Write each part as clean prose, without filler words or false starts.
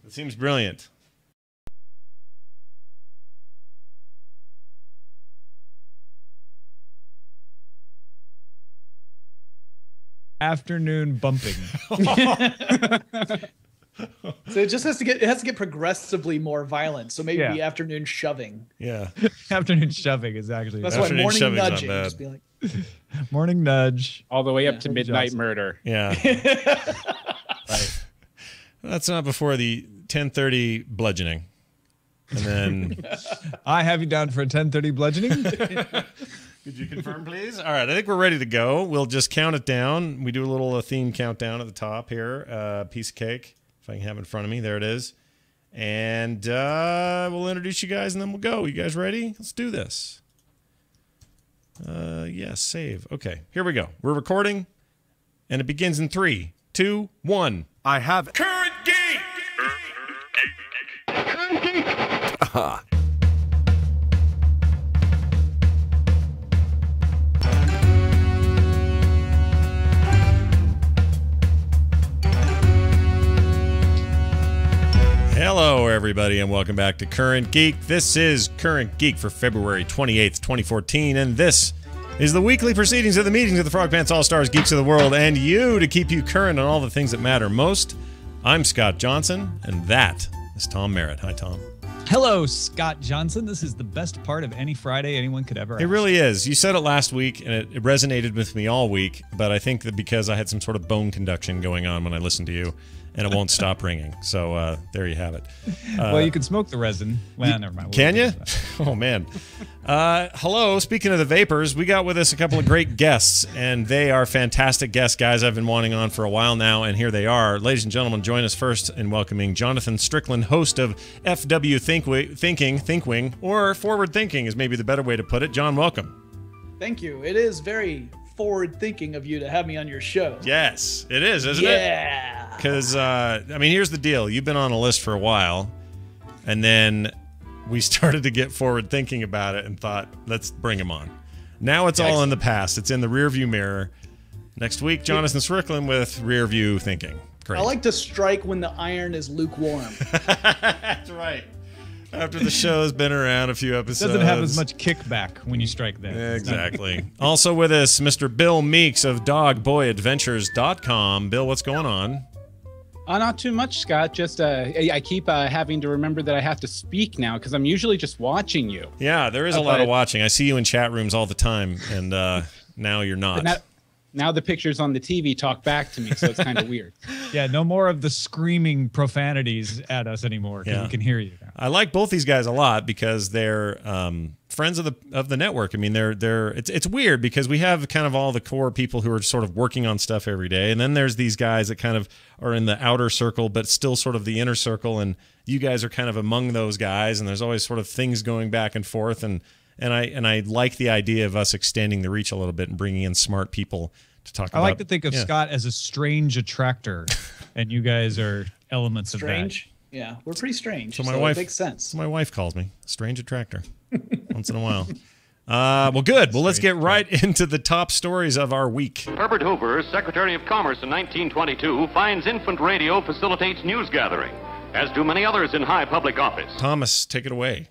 It seems brilliant. Afternoon bumping. So it just has to get progressively more violent. So maybe the afternoon shoving. Yeah. Afternoon shoving is actually. That's why morning nudging. Just be like, morning nudge. All the way up to midnight murder. Yeah. Right. That's not before the 10:30 bludgeoning. And then I have you down for a 10:30 bludgeoning. Could you confirm, please? All right, I think we're ready to go. We'll just count it down. We do a little theme countdown at the top here. Piece of cake, if I can have it in front of me. There it is. And we'll introduce you guys, and then we'll go. You guys ready? Let's do this. Yes, save. Okay, here we go. We're recording, and it begins in 3, 2, 1. I have Current Geek! Current Geek! Hello, everybody, and welcome back to Current Geek. This is Current Geek for February 28th, 2014, and this is the weekly proceedings of the meetings of the FROGPANTS All-Stars Geeks of the World, and you to keep you current on all the things that matter most. I'm Scott Johnson, and that is Tom Merritt. Hi, Tom. Hello, Scott Johnson. This is the best part of any Friday anyone could ever ask. It really is. You said it last week, and it resonated with me all week, but I think that because I had some sort of bone conduction going on when I listened to you, and it won't stop ringing. So there you have it. Well, you can smoke the resin. Well, never mind. Can you? Oh, man. Hello. Speaking of the vapors, we got with us a couple of great guests, and they are fantastic guests, guys I've been wanting on for a while now, and here they are. Ladies and gentlemen, join us first in welcoming Jonathan Strickland, host of FW Thinkwing, or Forward Thinking is maybe the better way to put it. John, welcome. thank you. It is very forward-thinking of you to have me on your show. Yes, it is, isn't it? Yeah. Because, I mean, here's the deal. You've been on a list for a while, and then we started to get forward thinking about it and thought, let's bring him on. Now it's all in the past. It's in the rearview mirror. Next week, Jonathan Strickland with rearview thinking. Great. I like to strike when the iron is lukewarm. That's right. After the show's been around a few episodes. Doesn't have as much kickback when you strike that. Exactly. Also with us, Mr. Bill Meeks of dogboyadventures.com. Bill, what's going on? Not too much, Scott. Just I keep having to remember that I have to speak now because I'm usually just watching you. Yeah, there is a lot of watching. I see you in chat rooms all the time, and now you're not. Now the pictures on the TV talk back to me, so it's kind of weird. Yeah, no more of the screaming profanities at us anymore because we can hear you now. I like both these guys a lot because they're friends of the network. I mean, it's weird because we have kind of all the core people who are sort of working on stuff every day, and then there's these guys that kind of are in the outer circle but still sort of the inner circle, and you guys are kind of among those guys, and there's always sort of things going back and forth, and I like the idea of us extending the reach a little bit and bringing in smart people to talk about. I like to think of Scott as a strange attractor, and you guys are elements of that. Strange? Yeah, we're pretty strange. So my wife it makes sense. So my wife calls me a strange attractor once in a while. Well, good. Well, let's get right into the top stories of our week. Herbert Hoover, Secretary of Commerce in 1922, finds infant radio facilitates news gathering, as do many others in high public office. Thomas, take it away.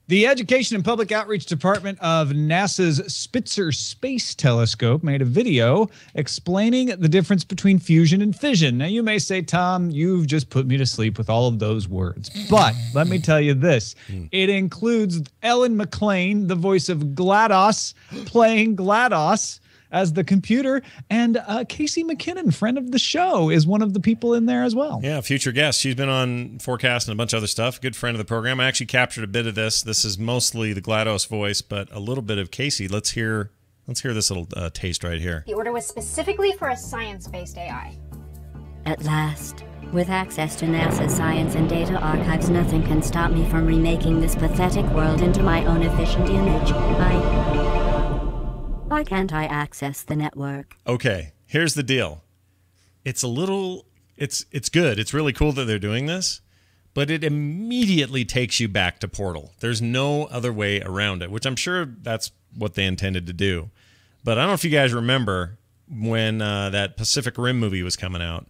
The Education and Public Outreach Department of NASA's Spitzer Space Telescope made a video explaining the difference between fusion and fission. Now, you may say, Tom, you've just put me to sleep with all of those words. But let me tell you this. It includes Ellen McLean, the voice of GLaDOS, playing GLaDOS as the computer, and Casey McKinnon, friend of the show, is one of the people in there as well. Yeah, future guest. She's been on Forecast and a bunch of other stuff. Good friend of the program. I actually captured a bit of this. This is mostly the GLaDOS voice, but a little bit of Casey. Let's hear this little taste right here. The order was specifically for a science-based AI. At last, with access to NASA's science and data archives, nothing can stop me from remaking this pathetic world into my own efficient image. Why can't I access the network? Okay, here's the deal. It's good. It's really cool that they're doing this, but it immediately takes you back to Portal. There's no other way around it, which I'm sure that's what they intended to do. But I don't know if you guys remember when that Pacific Rim movie was coming out.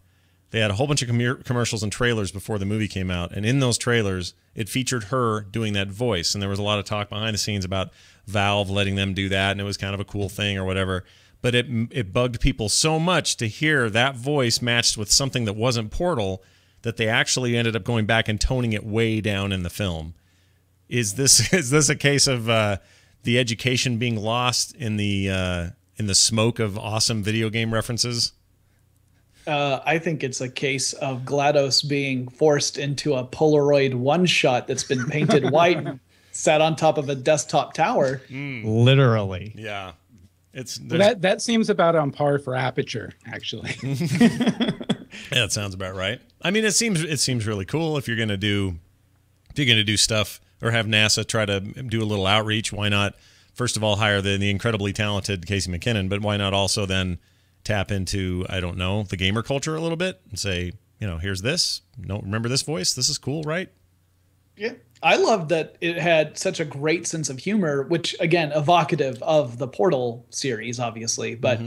they had a whole bunch of commercials and trailers before the movie came out, and in those trailers, it featured her doing that voice, and there was a lot of talk behind the scenes about Valve letting them do that, and it was kind of a cool thing or whatever. But it bugged people so much to hear that voice matched with something that wasn't Portal that they actually ended up going back and toning it way down in the film. Is this a case of the education being lost in the smoke of awesome video game references? I think it's a case of GLaDOS being forced into a Polaroid one-shot that's been painted white and sat on top of a desktop tower. Literally. Yeah. That seems about on par for Aperture, actually. Yeah, that sounds about right. I mean, it seems really cool if you're gonna do stuff or have NASA try to do a little outreach. Why not, first of all, hire the incredibly talented Casey McKinnon, but why not also then tap into, I don't know, the gamer culture a little bit and say, here's this. No, remember this voice? This is cool, right? Yeah. I love that it had such a great sense of humor, which, again, evocative of the Portal series, obviously. But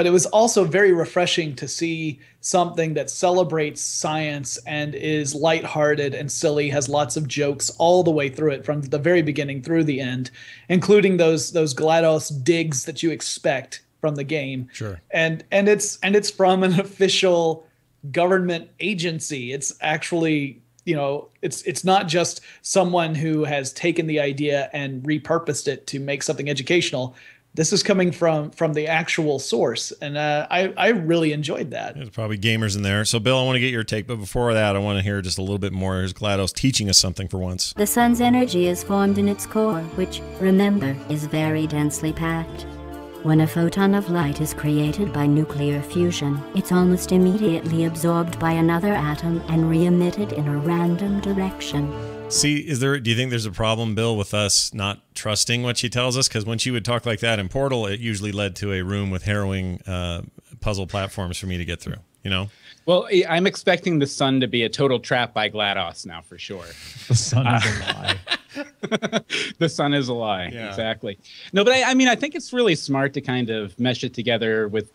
it was also very refreshing to see something that celebrates science and is lighthearted and silly, has lots of jokes all the way through it, from the very beginning through the end, including those GLaDOS digs that you expect from the game. Sure. And it's from an official government agency. It's actually, it's not just someone who has taken the idea and repurposed it to make something educational. This is coming from the actual source, and I really enjoyed that. There's probably gamers in there. So, Bill, I want to get your take, but before that, I want to hear just a little bit more. Here's GLaDOS teaching us something for once. The sun's energy is formed in its core, which, remember, is very densely packed. When a photon of light is created by nuclear fusion, it's almost immediately absorbed by another atom and re-emitted in a random direction. See, do you think there's a problem, Bill, with us not trusting what she tells us? Because when she would talk like that in Portal, it usually led to a room with harrowing puzzle platforms for me to get through, Well, I'm expecting the sun to be a total trap by GLaDOS now, for sure. The sun is a lie. The sun is a lie. Yeah. Exactly. No, but I mean, I think it's really smart to kind of mesh it together with,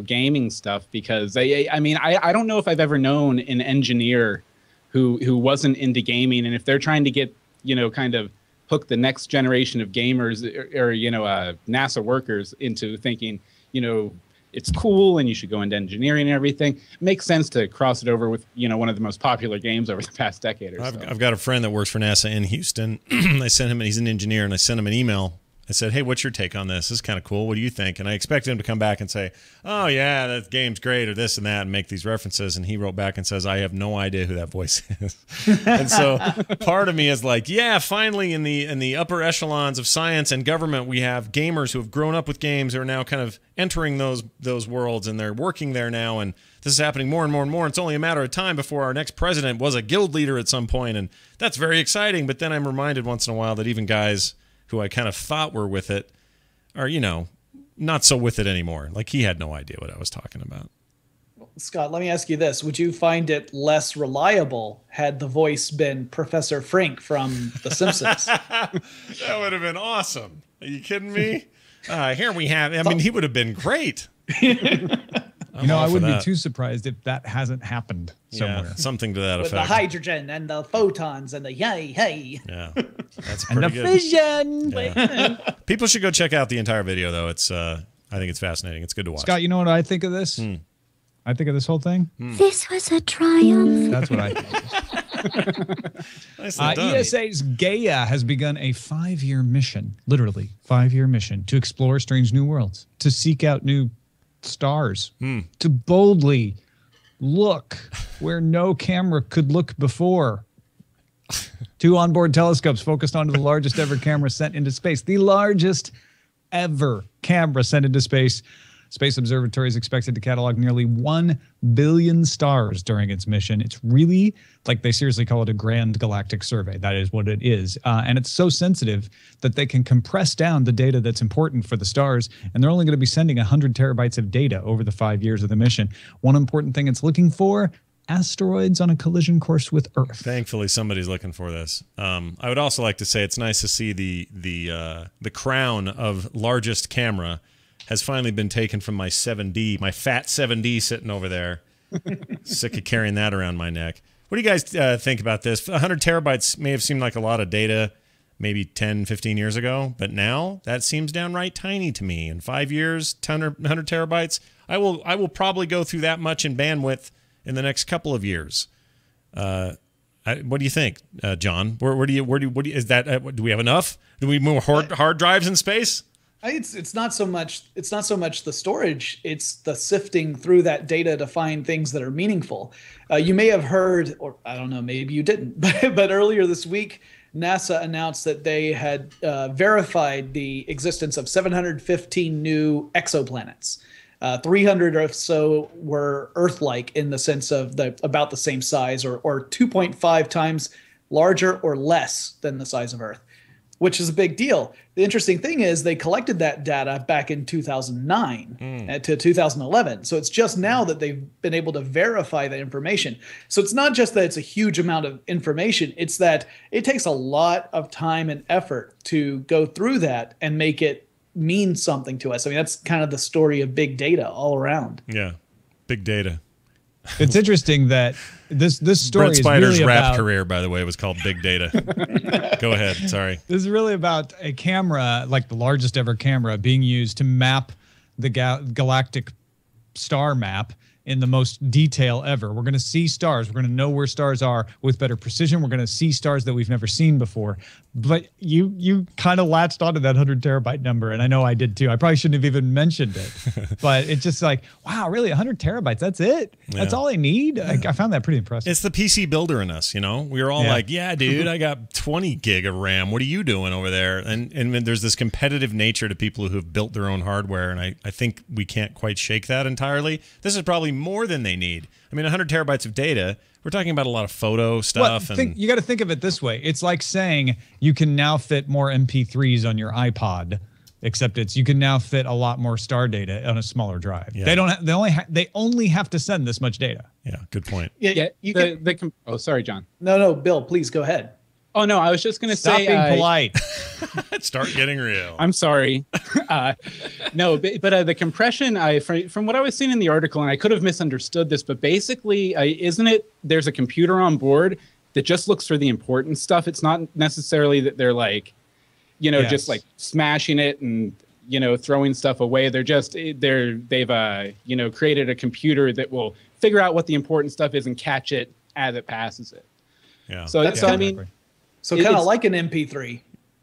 gaming stuff, because I don't know if I've ever known an engineer who wasn't into gaming, and if they're trying to get, kind of hook the next generation of gamers or NASA workers into thinking, it's cool and you should go into engineering and everything, it makes sense to cross it over with, one of the most popular games over the past decade or so. I've got a friend that works for NASA in Houston. I sent him, he's an engineer, and I sent him an email. I said, hey, what's your take on this? This is kind of cool. What do you think? And I expected him to come back and say, oh, yeah, that game's great, or this and that, and make these references. And he wrote back and says, I have no idea who that voice is. And so part of me is like, yeah, finally in the upper echelons of science and government, we have gamers who have grown up with games who are now kind of entering those worlds, and they're working there now. And this is happening more and more and more. It's only a matter of time before our next president was a guild leader at some point, and that's very exciting. But then I'm reminded once in a while that even guys who I kind of thought were with it are, not so with it anymore. Like, he had no idea what I was talking about. Scott, let me ask you this. Would you find it less reliable had the voice been Professor Frink from The Simpsons? That would have been awesome. Are you kidding me? Here we have, he would have been great. I wouldn't be too surprised if that hasn't happened somewhere. Yeah, something to that With effect. The hydrogen and the photons and the yay, hey. Yeah, that's pretty and the good. fission. Yeah. People should go check out the entire video, though. It's I think it's fascinating. It's good to watch. Scott, you know what I think of this? I think of this whole thing. This was a triumph. That's what I think. Nicely done. ESA's Gaia has begun a 5-year mission, literally 5-year mission, to explore strange new worlds, to seek out new stars, to boldly look where no camera could look before. 2 onboard telescopes focused onto the largest ever camera sent into space. The largest ever camera sent into space. Space Observatory is expected to catalog nearly 1 billion stars during its mission. It's really, like, they seriously call it a grand galactic survey. That is what it is. And it's so sensitive that they can compress down the data that's important for the stars, and they're only going to be sending 100 terabytes of data over the 5 years of the mission. One important thing it's looking for: asteroids on a collision course with Earth. Thankfully, somebody's looking for this. I would also like to say it's nice to see the crown of largest camera has finally been taken from my 7D, my fat 7D sitting over there. Sick of carrying that around my neck. What do you guys think about this? 100 terabytes may have seemed like a lot of data maybe 10, 15 years ago, but now that seems downright tiny to me. In 5 years, 100 terabytes, I will probably go through that much in bandwidth in the next couple of years. What do you think, John? Where do you is that? Do we have enough? Do we move hard drives in space? It's not so much the storage, it's the sifting through that data to find things that are meaningful. You may have heard, or I don't know, maybe you didn't, but earlier this week, NASA announced that they had verified the existence of 715 new exoplanets. 300 or so were Earth-like in the sense of about the same size, or 2.5 times larger or less than the size of Earth, which is a big deal. The interesting thing is they collected that data back in 2009 to 2011. So it's just now that they've been able to verify that information. So it's not just that it's a huge amount of information, it's that it takes a lot of time and effort to go through that and make it mean something to us. I mean, that's kind of the story of big data all around. Yeah, big data. It's interesting that this story Brett is Spider's really rap about, career, by the way, was called Big Data. Go ahead. Sorry. This is really about a camera, like the largest ever camera, being used to map the galactic star map in the most detail ever. We're going to see stars. We're going to know where stars are with better precision. We're going to see stars that we've never seen before. But you kind of latched onto that 100 terabyte number, and I know I did too. I probably shouldn't have even mentioned it. But it's just like, wow, really, 100 terabytes, that's it? That's all I need? I found that pretty impressive. It's the PC builder in us, you know? We were all like, yeah, dude, I got 20 gig of RAM. What are you doing over there? And there's this competitive nature to people who have built their own hardware, and I think we can't quite shake that entirely. This is probably more than they need. I mean, 100 terabytes of data, we're talking about a lot of photo stuff. Well, you got to think of it this way. It's like saying you can now fit more MP3s on your iPod, except you can now fit a lot more star data on a smaller drive. Yeah. They only have to send this much data. Yeah, good point. Yeah, oh, sorry, John. No, Bill, please go ahead. Oh, no, I was just going to say... Stop being polite. Start getting real. I'm sorry. No, but the compression, from what I was seeing in the article, and I could have misunderstood this, but basically, isn't it there's a computer on board that just looks for the important stuff? It's not necessarily that they're like, just like smashing it and, throwing stuff away. They've created a computer that will figure out what the important stuff is and catch it as it passes it. Yeah. So I mean... So kind of like an MP3.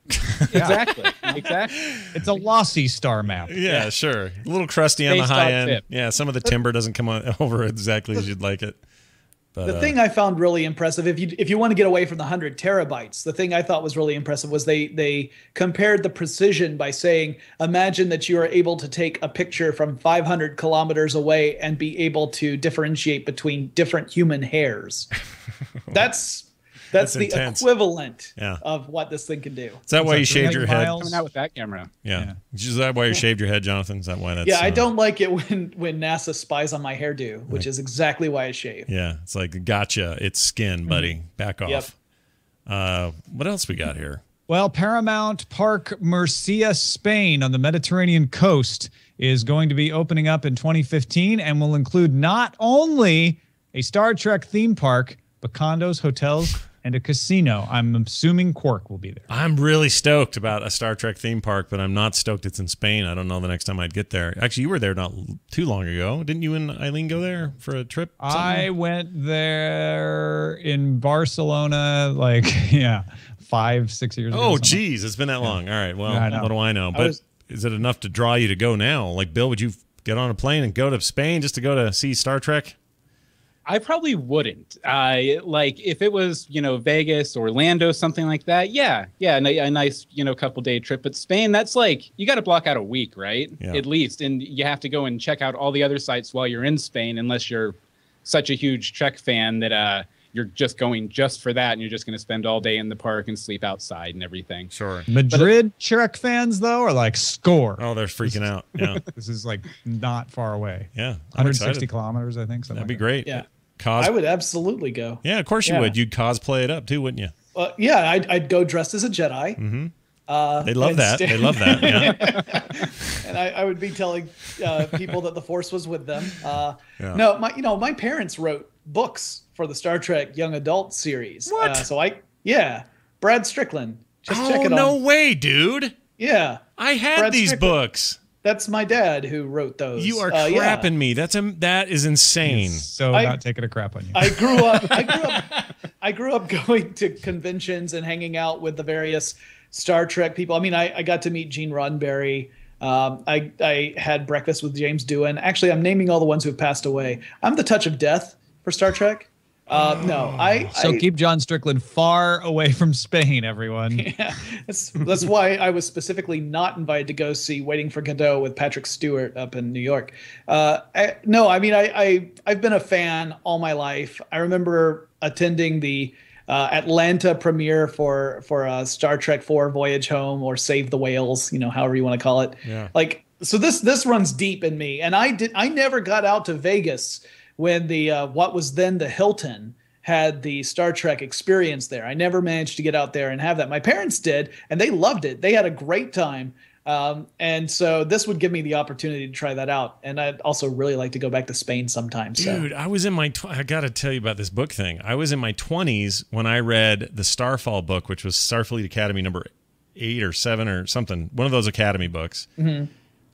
Exactly. It's a lossy star map. Yeah, sure. A little crusty on the high end. Yeah, some of the timber doesn't come over exactly as you'd like it. But, the thing I found really impressive, if you want to get away from the 100 terabytes, the thing I thought was really impressive was they compared the precision by saying, imagine that you are able to take a picture from 500 kilometers away and be able to differentiate between different human hairs. That's the intense. Equivalent of what this thing can do. Is that why you shaved your head? Coming out with that camera. Yeah. Is that why you shaved your head, Jonathan? Is that why that's... Yeah, I don't like it when NASA spies on my hairdo, which is exactly why I shave. Yeah, it's like, gotcha. It's skin, buddy. Back off. Yep. What else we got here? Well, Paramount Park Murcia, Spain on the Mediterranean coast is going to be opening up in 2015 and will include not only a Star Trek theme park, but condos, hotels, and a casino. I'm assuming Quark will be there. I'm really stoked about a Star Trek theme park, but I'm not stoked it's in Spain. I don't know the next time I'd get there. Actually, you were there not too long ago. Didn't you and Eileen go there for a trip? I went there in Barcelona, 5-6 years ago. Oh, geez. It's been that long. All right. Well, what do I know? But is it enough to draw you to go now? Like, Bill, would you get on a plane and go to Spain just to go to see Star Trek? I probably wouldn't. If it was, Vegas, Orlando, something like that. Yeah, a nice, couple day trip. But Spain, that's like, you got to block out a week, right? Yeah. At least. And you have to go and check out all the other sites while you're in Spain, unless you're such a huge Trek fan that you're just going just for that. And you're just going to spend all day in the park and sleep outside and everything. Sure. Madrid Trek fans, though, are like, score. Oh, they're freaking out. Yeah. This is like not far away. Yeah. 160 kilometers, I think. That'd be great. Yeah. I would absolutely go. Yeah, of course you would. You'd cosplay it up too, wouldn't you? Yeah, I'd go dressed as a Jedi. Mm-hmm. They love that. They love that. Yeah. And I would be telling people that the Force was with them. No, my parents wrote books for the Star Trek young adult series. What? Brad Strickland. Just check it no on. way, dude. Yeah. I had Brad these Strickland. books. That's my dad who wrote those. You are crapping me. That is insane. So not taking a crap on you. I grew up going to conventions and hanging out with the various Star Trek people. I mean, I got to meet Gene Roddenberry. I had breakfast with James Doohan. Actually, I'm naming all the ones who have passed away. I'm the touch of death for Star Trek. Keep John Strickland far away from Spain, everyone. Yeah, that's why I was specifically not invited to go see Waiting for Godot with Patrick Stewart up in New York. I've been a fan all my life. I remember attending the Atlanta premiere for Star Trek IV Voyage Home, or Save the Whales, however you want to call it. Yeah. So this runs deep in me, and I never got out to Vegas when the what was then the Hilton had the Star Trek experience there. I never managed to get out there and have that. My parents did, and they loved it. They had a great time. And so this would give me the opportunity to try that out. And I'd also really like to go back to Spain sometime. Dude, I was in my, I got to tell you about this book thing. I was in my 20s when I read the Starfall book, which was Starfleet Academy number 8 or 7 or something. One of those Academy books. Mm-hmm.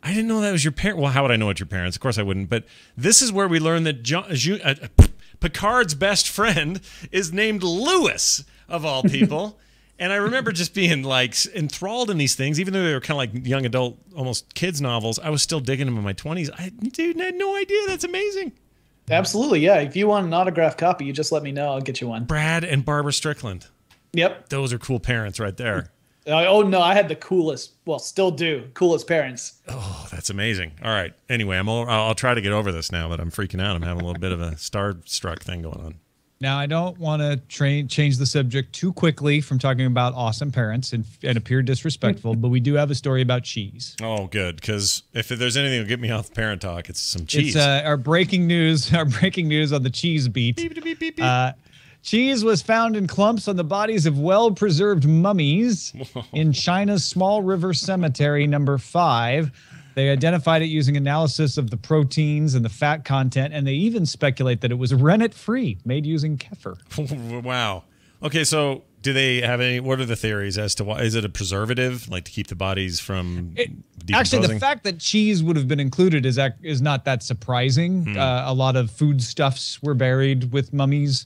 I didn't know that was your parent. Well, how would I know it's your parents? Of course I wouldn't. But this is where we learned that Picard's best friend is named Lewis, of all people. And I remember just being enthralled in these things, even though they were kind of like young adult, almost kids novels. I was still digging them in my 20s. I had no idea. That's amazing. Absolutely, yeah. If you want an autographed copy, you just let me know. I'll get you one. Brad and Barbara Strickland. Yep. Those are cool parents right there. Oh, no, I had the coolest, well, still do, coolest parents. Oh, that's amazing. All right. Anyway, I'll try to get over this now, but I'm freaking out. I'm having a little bit of a starstruck thing going on. Now, I don't want to change the subject too quickly from talking about awesome parents and appear disrespectful, but we do have a story about cheese. Oh, good, because if there's anything that'll get me off parent talk, it's some cheese. It's our breaking news. Our breaking news on the cheese beat. Beep, beep, beep, beep. Cheese was found in clumps on the bodies of well-preserved mummies in China's Small River Cemetery number 5. They identified it using analysis of the proteins and the fat content, and they even speculate that it was rennet-free, made using kefir. Wow. Okay, so do they have any? What are the theories as to why? Is it a preservative, like to keep the bodies from decomposing? Actually, the fact that cheese would have been included is not that surprising. A lot of foodstuffs were buried with mummies.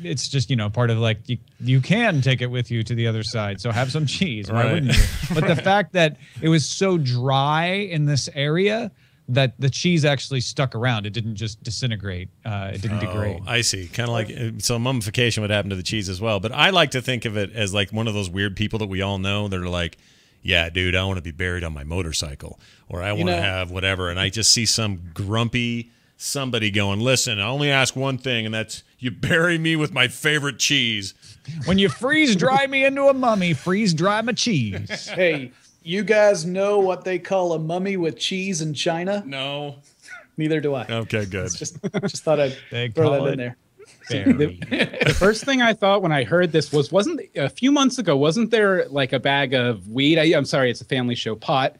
It's just, part of you can take it with you to the other side. So have some cheese. Why wouldn't you? But the fact that it was so dry in this area that the cheese actually stuck around. It didn't just disintegrate. It didn't degrade. I see. Kind of like, so mummification would happen to the cheese as well. But I like to think of it as like one of those weird people that we all know that are like, yeah, dude, I want to be buried on my motorcycle, or I want to have whatever. And I just see some grumpy somebody going, listen, I only ask one thing, and that's you bury me with my favorite cheese. When you freeze dry me into a mummy, freeze dry my cheese. Hey, you guys know what they call a mummy with cheese in China? No. Neither do I. Okay, good. Just thought I'd throw that in there. The first thing I thought when I heard this wasn't a few months ago, wasn't there like a bag of weed? I'm sorry, it's a family show, pot,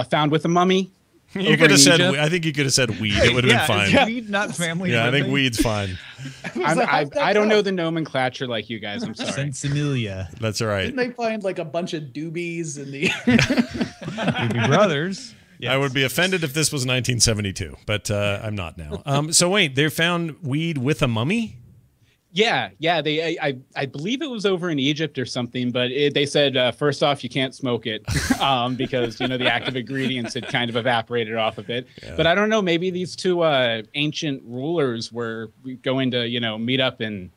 found with a mummy? You could have said. I think you could have said weed. It would have been fine. Yeah, weed, not family. Yeah, I think weed's fine. I don't know the nomenclature like you guys. I'm sorry. Sensimilia. That's all right. Didn't they find like a bunch of doobies in the Doobie Brothers? Yes. I would be offended if this was 1972, but I'm not now. So wait, they found weed with a mummy? Yeah. I believe it was over in Egypt or something, but they said first off, you can't smoke it because the active ingredients had kind of evaporated off of it. Yeah. But I don't know, maybe these two ancient rulers were going to meet up and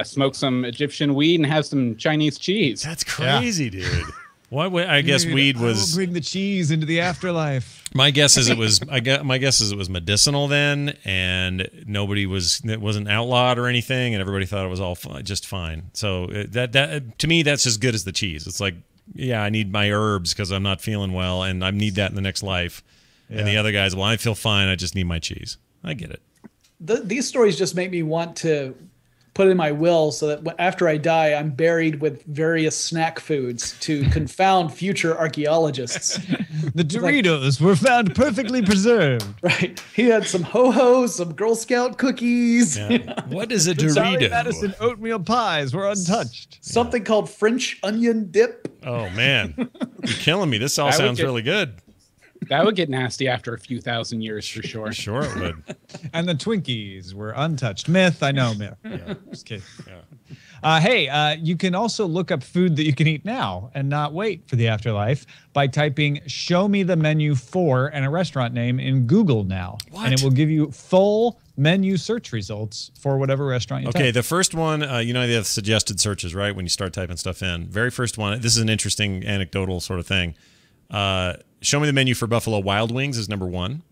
smoke some Egyptian weed and have some Chinese cheese. That's crazy, dude. Why? I guess weed was. Bring the cheese into the afterlife. My guess is it was. My guess is it was medicinal then, and it wasn't outlawed or anything, and everybody thought it was all just fine. So that to me, that's as good as the cheese. It's like, yeah, I need my herbs because I'm not feeling well, and I need that in the next life. Yeah. And the other guys, well, I feel fine. I just need my cheese. I get it. These stories just make me want to put in my will so that after I die, I'm buried with various snack foods to confound future archaeologists. The Doritos were found perfectly preserved. Right. He had some Ho-Hos, some Girl Scout cookies. Yeah. What is a Sally Dorito? Madison oatmeal pies were untouched. Something called French onion dip. Oh, man. You're killing me. This all That would sounds really good. That would get nasty after a few thousand years for sure. Sure it would. And the Twinkies were untouched. Myth, I know, myth. Yeah. Just kidding. Yeah. Hey, you can also look up food that you can eat now and not wait for the afterlife by typing "show me the menu for" and a restaurant name in Google now. What? And it will give you full menu search results for whatever restaurant you Okay, type. the first one, you know, they have suggested searches, right? When you start typing stuff in. Very first one, this is an interesting anecdotal sort of thing. Show me the menu for Buffalo Wild Wings is number 1.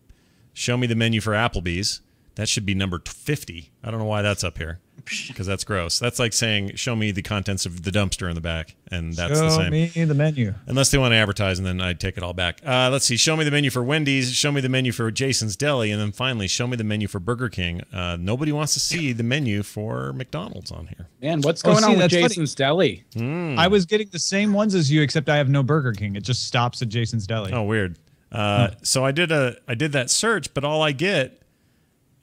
Show me the menu for Applebee's. That should be number 50. I don't know why that's up here, because that's gross. That's like saying, show me the contents of the dumpster in the back, and that's the same. Show me the menu. Unless they want to advertise, and then I'd take it all back. Let's see. Show me the menu for Wendy's. Show me the menu for Jason's Deli. And then finally, show me the menu for Burger King. Nobody wants to see the menu for McDonald's on here. Man, what's going on with that's funny. Jason's Deli? I was getting the same ones as you, except I have no Burger King. It just stops at Jason's Deli. Oh, weird. So I did that search, but all I get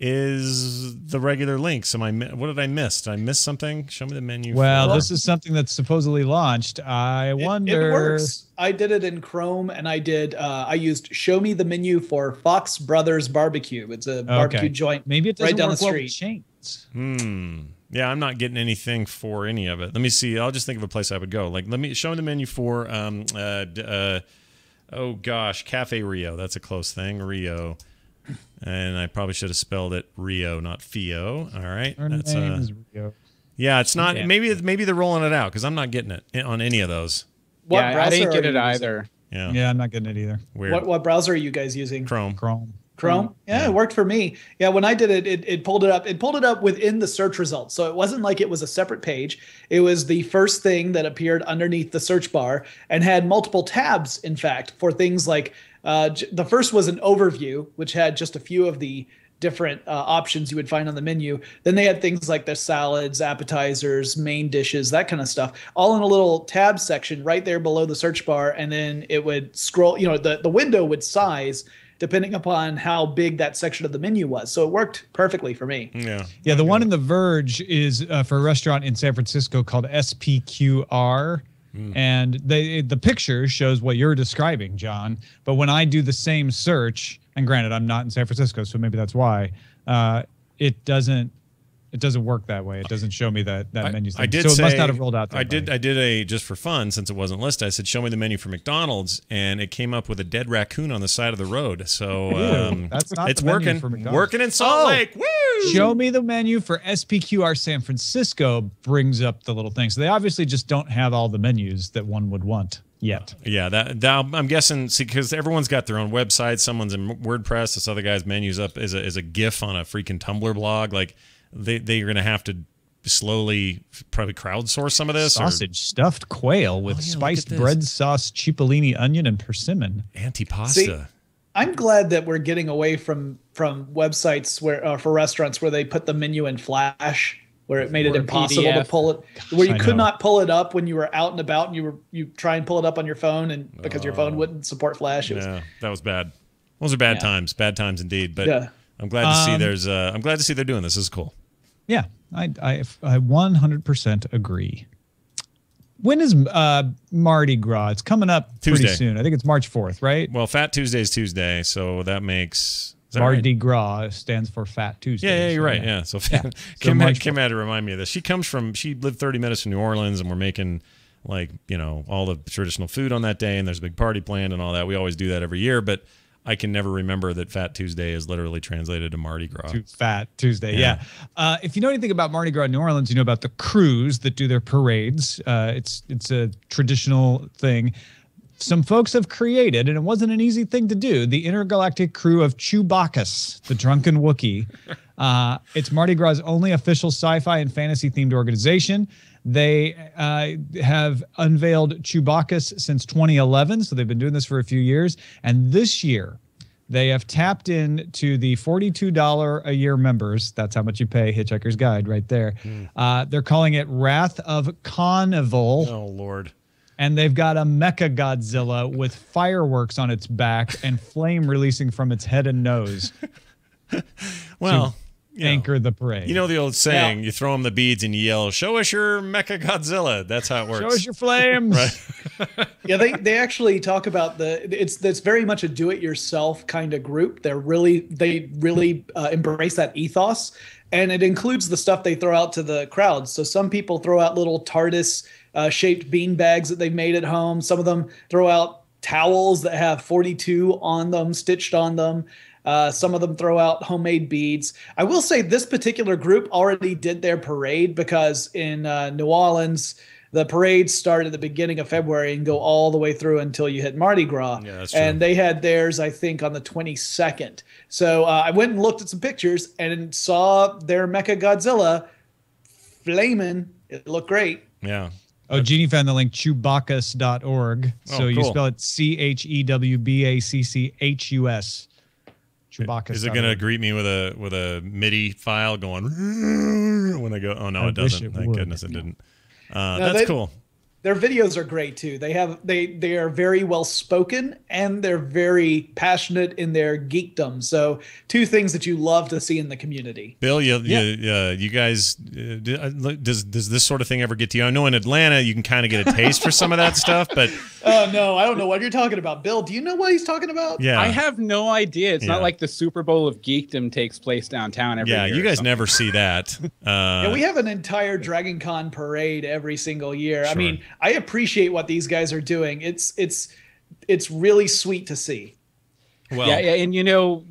is the regular links. What did I miss? Did I miss something? Show me the menu. Well, this is something that's supposedly launched. I wonder. It works. I did it in Chrome, and I used "show me the menu for Fox Brothers Barbecue." It's a barbecue joint. Maybe it doesn't right down work the well with street. chains. Yeah, I'm not getting anything for any of it. Let me see. I'll just think of a place I would go. Like, show me the menu for oh gosh, Cafe Rio. That's a close thing. Rio. And I probably should have spelled it Rio, not Fio. All right. Her That's name is Rio. yeah, it's not. Yeah. Maybe they're rolling it out because I'm not getting it on any of those. What I browser didn't get are it you either. Yeah. Yeah, I'm not getting it either. Weird. What browser are you guys using? Chrome. Chrome. Yeah, it worked for me. Yeah, when I did it, it pulled it up. It pulled it up within the search results. So it wasn't like it was a separate page. It was the first thing that appeared underneath the search bar and had multiple tabs, in fact, for things like the first was an overview, which had just a few of the different options you would find on the menu. Then they had things like the salads, appetizers, main dishes, that kind of stuff, all in a little tab section right there below the search bar. And then it would scroll, the window would size depending upon how big that section of the menu was. So it worked perfectly for me. Yeah. Yeah, the one in The Verge is for a restaurant in San Francisco called SPQR. And the picture shows what you're describing, John. But when I do the same search, and granted, I'm not in San Francisco, so maybe that's why, it doesn't work that way. It doesn't show me that menu thing. It must not have rolled out. I did a just for fun, since it wasn't listed. I said, show me the menu for McDonald's, and it came up with a dead raccoon on the side of the road. So that's not it's the menu working. for McDonald's. Working in Salt Lake. Woo! Show me the menu for SPQR San Francisco brings up the little thing. So they obviously just don't have all the menus that one would want yet. Yeah, that I'm guessing, because everyone's got their own website. Someone's in WordPress. This other guy's menu's up as a GIF on a freaking Tumblr blog. Like they're going to have to slowly probably crowdsource some of this. Sausage stuffed quail with spiced bread sauce, cipollini, onion, and persimmon. Antipasta. See, I'm glad that we're getting away from websites where for restaurants where they put the menu in Flash, where it made it impossible to pull it, where you could not pull it up when you were out and about, and you try and pull it up on your phone, and because your phone wouldn't support Flash. Yeah, that was bad. Those are bad times indeed. But I'm glad to see I'm glad to see they're doing this. This is cool. Yeah, I 100% agree. When is Mardi Gras? It's coming up Tuesday. pretty soon. I think it's March 4th, right? Well, Fat Tuesday is Tuesday, so that makes Mardi Gras stands for Fat Tuesday. Yeah, you're right. Yeah, so Kim had to remind me of this. She lived 30 minutes from New Orleans, and we're making all the traditional food on that day, and there's a big party planned and all that. We always do that every year, but I can never remember that Fat Tuesday is literally translated to Mardi Gras. To Fat Tuesday, yeah. If you know anything about Mardi Gras in New Orleans, you know about the crews that do their parades. It's a traditional thing. Some folks have created, and it wasn't an easy thing to do, the intergalactic crew of Chewbacca's, the drunken Wookiee. It's Mardi Gras' only official sci-fi and fantasy-themed organization. They have unveiled Chewbacca's since 2011, so they've been doing this for a few years. And this year, They have tapped into the $42 a year members. That's how much you pay. Hitchhiker's Guide right there. They're calling it Wrath of Carnival. Oh, Lord. And they've got a mecha Godzilla with fireworks on its back and flame releasing from its head and nose. Well, anchor the parade. You know the old saying, you throw them the beads and you yell, "Show us your mecha Godzilla." That's how it works. Show us your flames. Right. Yeah, they actually talk about it's very much a do-it-yourself kind of group. They really embrace that ethos, and it includes the stuff they throw out to the crowd. So some people throw out little TARDIS shaped bean bags that they've made at home. Some of them throw out towels that have 42 on them, stitched on them. Some of them throw out homemade beads. I will say this particular group already did their parade, because in New Orleans, the parades start at the beginning of February and go all the way through until you hit Mardi Gras. Yeah, that's true. And they had theirs, I think, on the 22nd. So I went and looked at some pictures and saw their Mecha Godzilla flaming. It looked great. Yeah. Oh, Jeannie found the link, chewbacchus.org. So you cool. spell it CHEWBACCHUS. Chewbacca. Is it going to greet me with a MIDI file going when I go? Oh no, it doesn't. Thank goodness it didn't. That's cool. Their videos are great too. They are very well spoken, and they're very passionate in their geekdom. So two things that you love to see in the community. Bill, you guys, does this sort of thing ever get to you? I know in Atlanta you can kind of get a taste for some of that stuff, but no, I don't know what you're talking about. Bill, do you know what he's talking about? Yeah, I have no idea. It's not like the Super Bowl of geekdom takes place downtown every year. Yeah, you guys never see that. Yeah, we have an entire Dragon Con parade every single year. Sure. I mean, I appreciate what these guys are doing. It's really sweet to see. Well, yeah, and you know,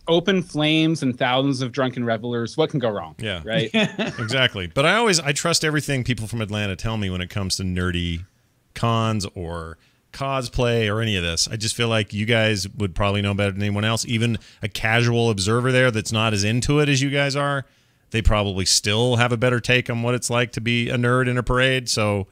open flames and thousands of drunken revelers. What can go wrong? Yeah, right. Exactly. But I trust everything people from Atlanta tell me when it comes to nerdy cons or cosplay or any of this. I just feel like you guys would probably know better than anyone else. Even a casual observer there that's not as into it as you guys are, they probably still have a better take on what it's like to be a nerd in a parade. So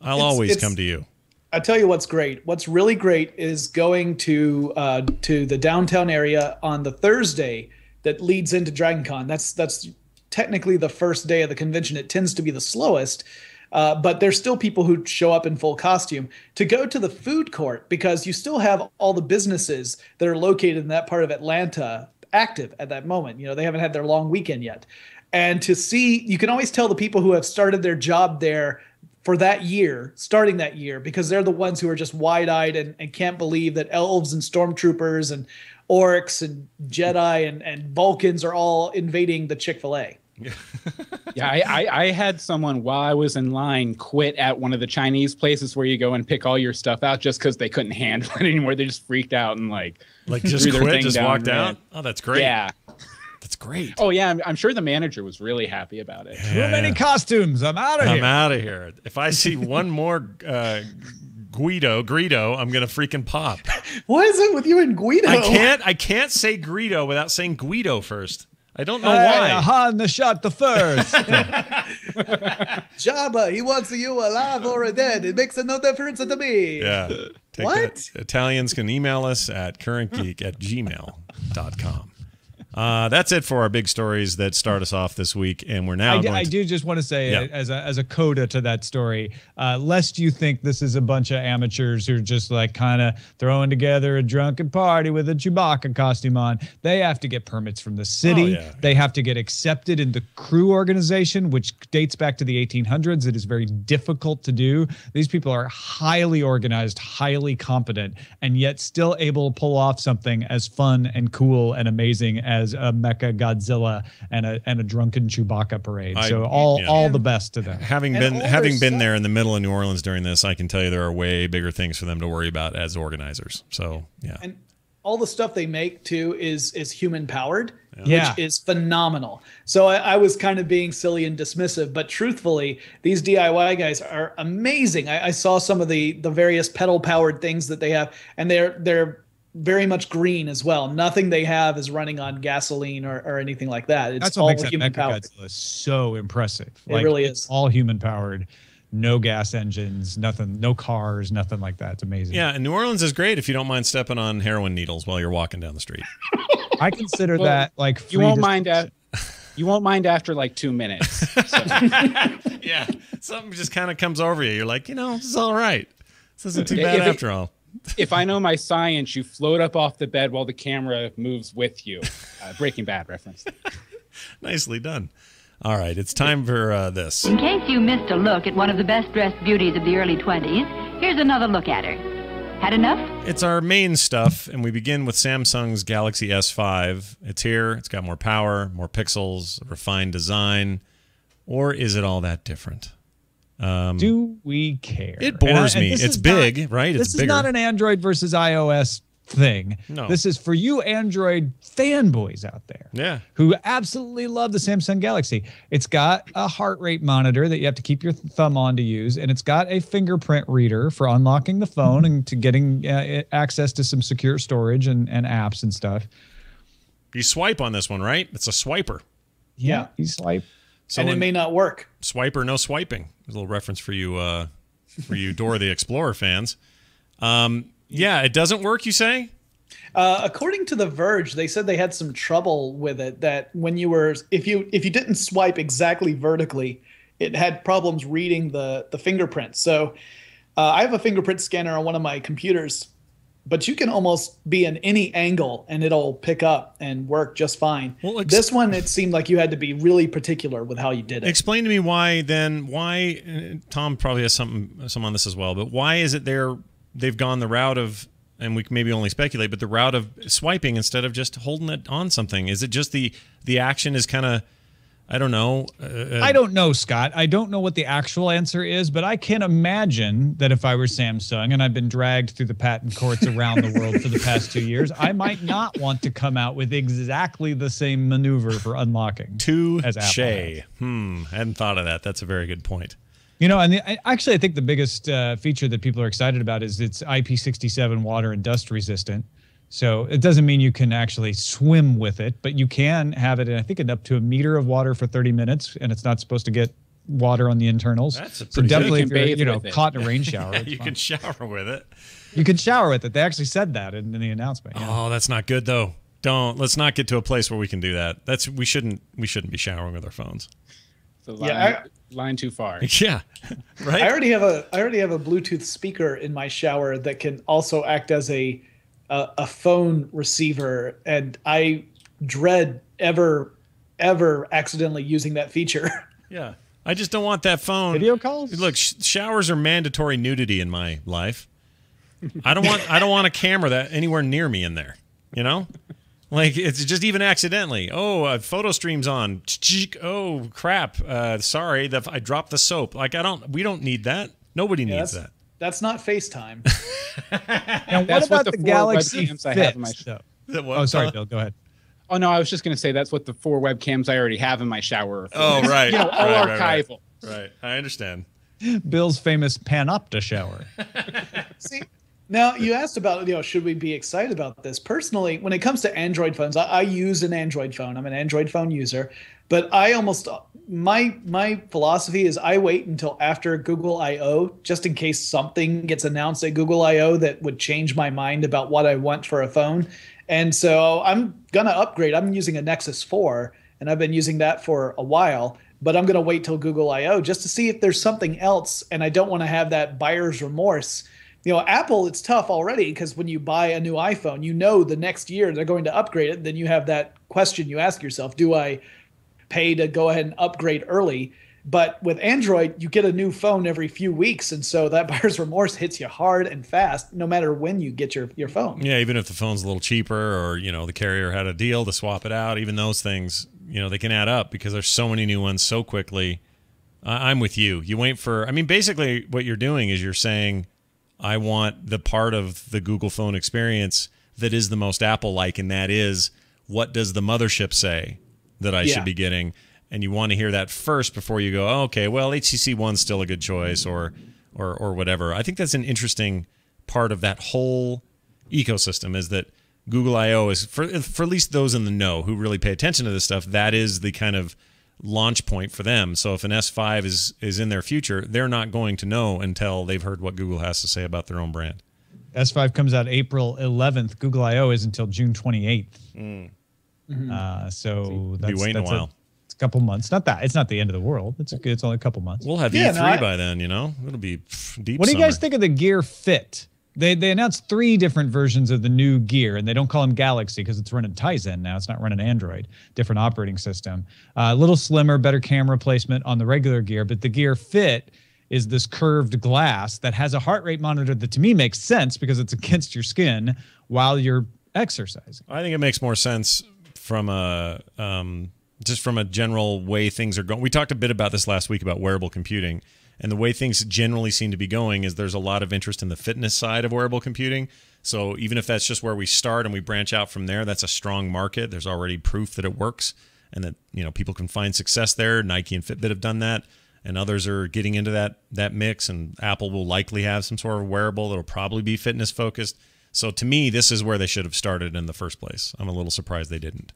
I'll always come to you. I tell you what's great. What's really great is going to the downtown area on the Thursday that leads into Dragon Con. That's technically the first day of the convention. It tends to be the slowest, but there's still people who show up in full costume to go to the food court, because you still have all the businesses that are located in that part of Atlanta active at that moment. You know, they haven't had their long weekend yet. And to see, you can always tell the people who have started their job there for that year, starting that year, because they're the ones who are just wide-eyed and can't believe that elves and stormtroopers and orcs and Jedi and Vulcans are all invading the Chick-fil-A. Yeah, I had someone while I was in line quit at one of the Chinese places where you go and pick all your stuff out just because they couldn't handle it anymore. They just freaked out and like just quit, just walked out. Oh, that's great. Yeah. That's great. Oh yeah, I'm sure the manager was really happy about it. Too many costumes. I'm out of here. I'm out of here. If I see one more Greedo, I'm gonna freaking pop. What is it with you and Guido? I can't say Greedo without saying Guido first. I don't know why. Han the shot the first. Jabba, he wants you alive or dead. It makes no difference to me. Yeah. What? That. Italians can email us at currentgeek@gmail.com. That's it for our big stories that start us off this week, and we're now. I do just want to say, as a coda to that story, lest you think this is a bunch of amateurs who are just like kind of throwing together a drunken party with a Chewbacca costume on. They have to get permits from the city. Oh, yeah. They have to get accepted in the crew organization, which dates back to the 1800s. It is very difficult to do. These people are highly organized, highly competent, and yet still able to pull off something as fun and cool and amazing as a Mecha Godzilla and a drunken Chewbacca parade. So all the best to them. Having been there in the middle of New Orleans during this, I can tell you there are way bigger things for them to worry about as organizers. So yeah. And all the stuff they make too is human powered, which is phenomenal. So I was kind of being silly and dismissive, but truthfully, these DIY guys are amazing. I saw some of the various pedal powered things that they have, and they're very much green as well. Nothing they have is running on gasoline or anything like that. It's That's what all makes that human Mecha powered. Godzilla so impressive. It really is. It's all human powered. no gas engines, nothing, no cars, nothing like that. It's amazing. Yeah, and New Orleans is great if you don't mind stepping on heroin needles while you're walking down the street. I consider that like you won't mind you won't mind after like 2 minutes. So. Yeah, something just kind of comes over you. You're like, this is all right. This isn't too bad after all. If I know my science, you float up off the bed while the camera moves with you. Breaking Bad reference. Nicely done. All right, it's time for this. In case you missed a look at one of the best-dressed beauties of the early 20s, here's another look at her. Had enough? It's our main stuff, and we begin with Samsung's Galaxy S5. It's here. It's got more power, more pixels, a refined design. Or is it all that different? Do we care? It bores me. It's big, right? This is not an Android versus iOS thing. No. This is for you Android fanboys out there who absolutely love the Samsung Galaxy. It's got a heart rate monitor that you have to keep your thumb on to use, and it's got a fingerprint reader for unlocking the phone and to getting access to some secure storage and apps and stuff. You swipe on this one, right? It's a swiper. Yeah, you swipe. So it may not work. Swipe or no swiping. There's a little reference for you Dora the Explorer fans. Yeah, it doesn't work, you say? According to The Verge, they said they had some trouble with it. That when you were, if you didn't swipe exactly vertically, it had problems reading the fingerprints. So I have a fingerprint scanner on one of my computers, but you can almost be in any angle and it'll pick up and work just fine. Well, this one, it seemed like you had to be really particular with how you did it. Explain to me why Tom probably has some on this as well, but why is it they've gone the route of, and we can maybe only speculate, but the route of swiping instead of just holding it on something? Is it just the action is kind of, I don't know. I don't know, Scott. I don't know what the actual answer is, but I can imagine that if I were Samsung and I've been dragged through the patent courts around the world for the past 2 years, I might not want to come out with exactly the same maneuver for unlocking. As Apple has. Hadn't thought of that. That's a very good point. And actually, I think the biggest feature that people are excited about is it's IP67 water and dust resistant. So it doesn't mean you can actually swim with it, but you can have it in, I think, up to a meter of water for 30 minutes, and it's not supposed to get water on the internals. That's so definitely if you're caught in a rain shower. You can shower with it. You can shower with it. They actually said that in the announcement. Yeah. Oh, that's not good though. Let's not get to a place where we can do that. We shouldn't be showering with our phones. So line too far. Yeah, right. I already have a Bluetooth speaker in my shower that can also act as a phone receiver, and I dread ever accidentally using that feature. Yeah, I just don't want that phone. Video calls. Look, showers are mandatory nudity in my life. I don't want a camera that anywhere near me in there. Like it's just even accidentally. Oh, photo stream's on. Oh crap! Sorry, I dropped the soap. Like we don't need that. Nobody needs that. That's not FaceTime. And what about the Galaxy Fit? I have in my show. Oh, sorry, Bill. Go ahead. Oh no, I was just going to say that's what the 4 webcams I already have in my shower are for. Oh right, all archival. Right, I understand. Bill's famous Panopta shower. See, now you asked about should we be excited about this? Personally, when it comes to Android phones, I use an Android phone. I'm an Android phone user, but my philosophy is I wait until after Google I/O just in case something gets announced at Google I/O that would change my mind about what I want for a phone. And so I'm gonna upgrade. I'm using a Nexus 4, and I've been using that for a while. But I'm gonna wait till Google I/O just to see if there's something else, and I don't want to have that buyer's remorse. Apple, it's tough already because when you buy a new iPhone, the next year they're going to upgrade it. Then you have that question you ask yourself, do I pay to go ahead and upgrade early? But with Android, you get a new phone every few weeks. And so that buyer's remorse hits you hard and fast, no matter when you get your phone. Yeah, even if the phone's a little cheaper or, the carrier had a deal to swap it out, even those things, they can add up because there's so many new ones so quickly. I'm with you. You wait for, basically what you're doing is you're saying, I want the part of the Google phone experience that is the most Apple-like, and that is, what does the mothership say that I should be getting? And you want to hear that first before you go, oh, okay, well, HTC One's still a good choice or whatever. I think that's an interesting part of that whole ecosystem is that Google I/O is, for at least those in the know who really pay attention to this stuff, that is the kind of launch point for them. So if an S5 is in their future, they're not going to know until they've heard what Google has to say about their own brand. S5 comes out April 11th. Google I/O is until June 28th. So be waiting a while. It's a couple months. It's not the end of the world. It's only a couple months. We'll have E3 by then. It'll be deep. What do you guys summer. think of the Gear Fit? They announced 3 different versions of the new Gear, and they don't call them Galaxy because it's running Tizen now. It's not running Android. Different operating system. A little slimmer, better camera placement on the regular Gear, but the Gear Fit is this curved glass that has a heart rate monitor that to me makes sense because it's against your skin while you're exercising. I think it makes more sense from a just from a general way things are going. We talked a bit about this last week about wearable computing, and the way things generally seem to be going is there's a lot of interest in the fitness side of wearable computing. So even if that's just where we start and we branch out from there, that's a strong market. There's already proof that it works and that people can find success there. Nike and Fitbit have done that. And others are getting into that mix, and Apple will likely have some sort of wearable that'll probably be fitness focused. So to me, this is where they should have started in the first place. I'm a little surprised they didn't.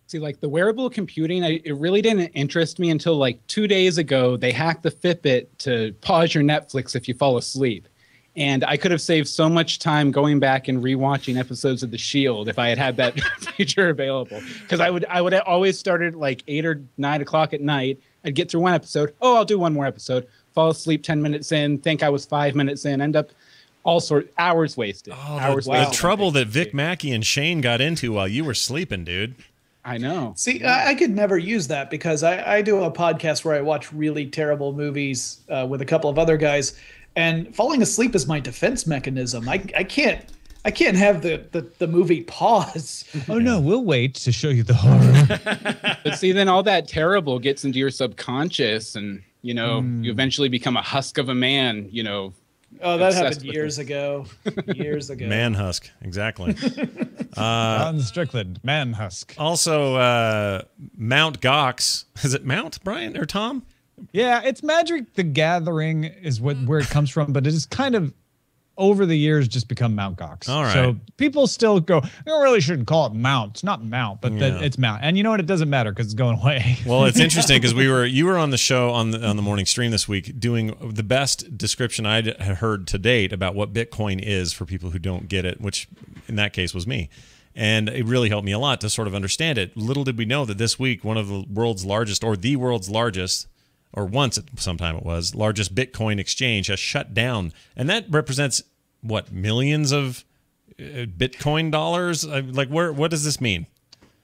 See, like the wearable computing, it really didn't interest me until like 2 days ago. They hacked the Fitbit to pause your Netflix if you fall asleep. And I could have saved so much time going back and rewatching episodes of The Shield if I had that feature available. Because I would always start at like 8 or 9 o'clock at night. I'd get through one episode. Oh, I'll do one more episode. Fall asleep 10 minutes in. Think I was 5 minutes in. End up hours wasted. Oh, the trouble that Vic Mackey and Shane got into while you were sleeping, dude. I know. See, I could never use that because I do a podcast where I watch really terrible movies with a couple of other guys, and falling asleep is my defense mechanism. I can't have the movie pause. Oh no, we'll wait to show you the horror. But see, then all that terrible gets into your subconscious, and you eventually become a husk of a man. Oh, that happened years ago. Years ago. Man husk, exactly. On Strickland, man husk. Also, Mount Gox. Is it Mount, Brian or Tom? Yeah, it's Magic the Gathering is where it comes from, but it is kind of over the years just become Mount Gox. All right. So people still go, you really shouldn't call it Mount. It's not Mount, but it's Mount. And you know what? It doesn't matter because it's going away. Well, it's interesting because you were on the show on the morning stream this week doing the best description I'd heard to date about what Bitcoin is for people who don't get it, which in that case was me. And it really helped me a lot to sort of understand it. Little did we know that this week, one of the world's largest, or the world's largest, or once at some time it was, largest Bitcoin exchange has shut down. And that represents, what, millions of Bitcoin dollars? What does this mean?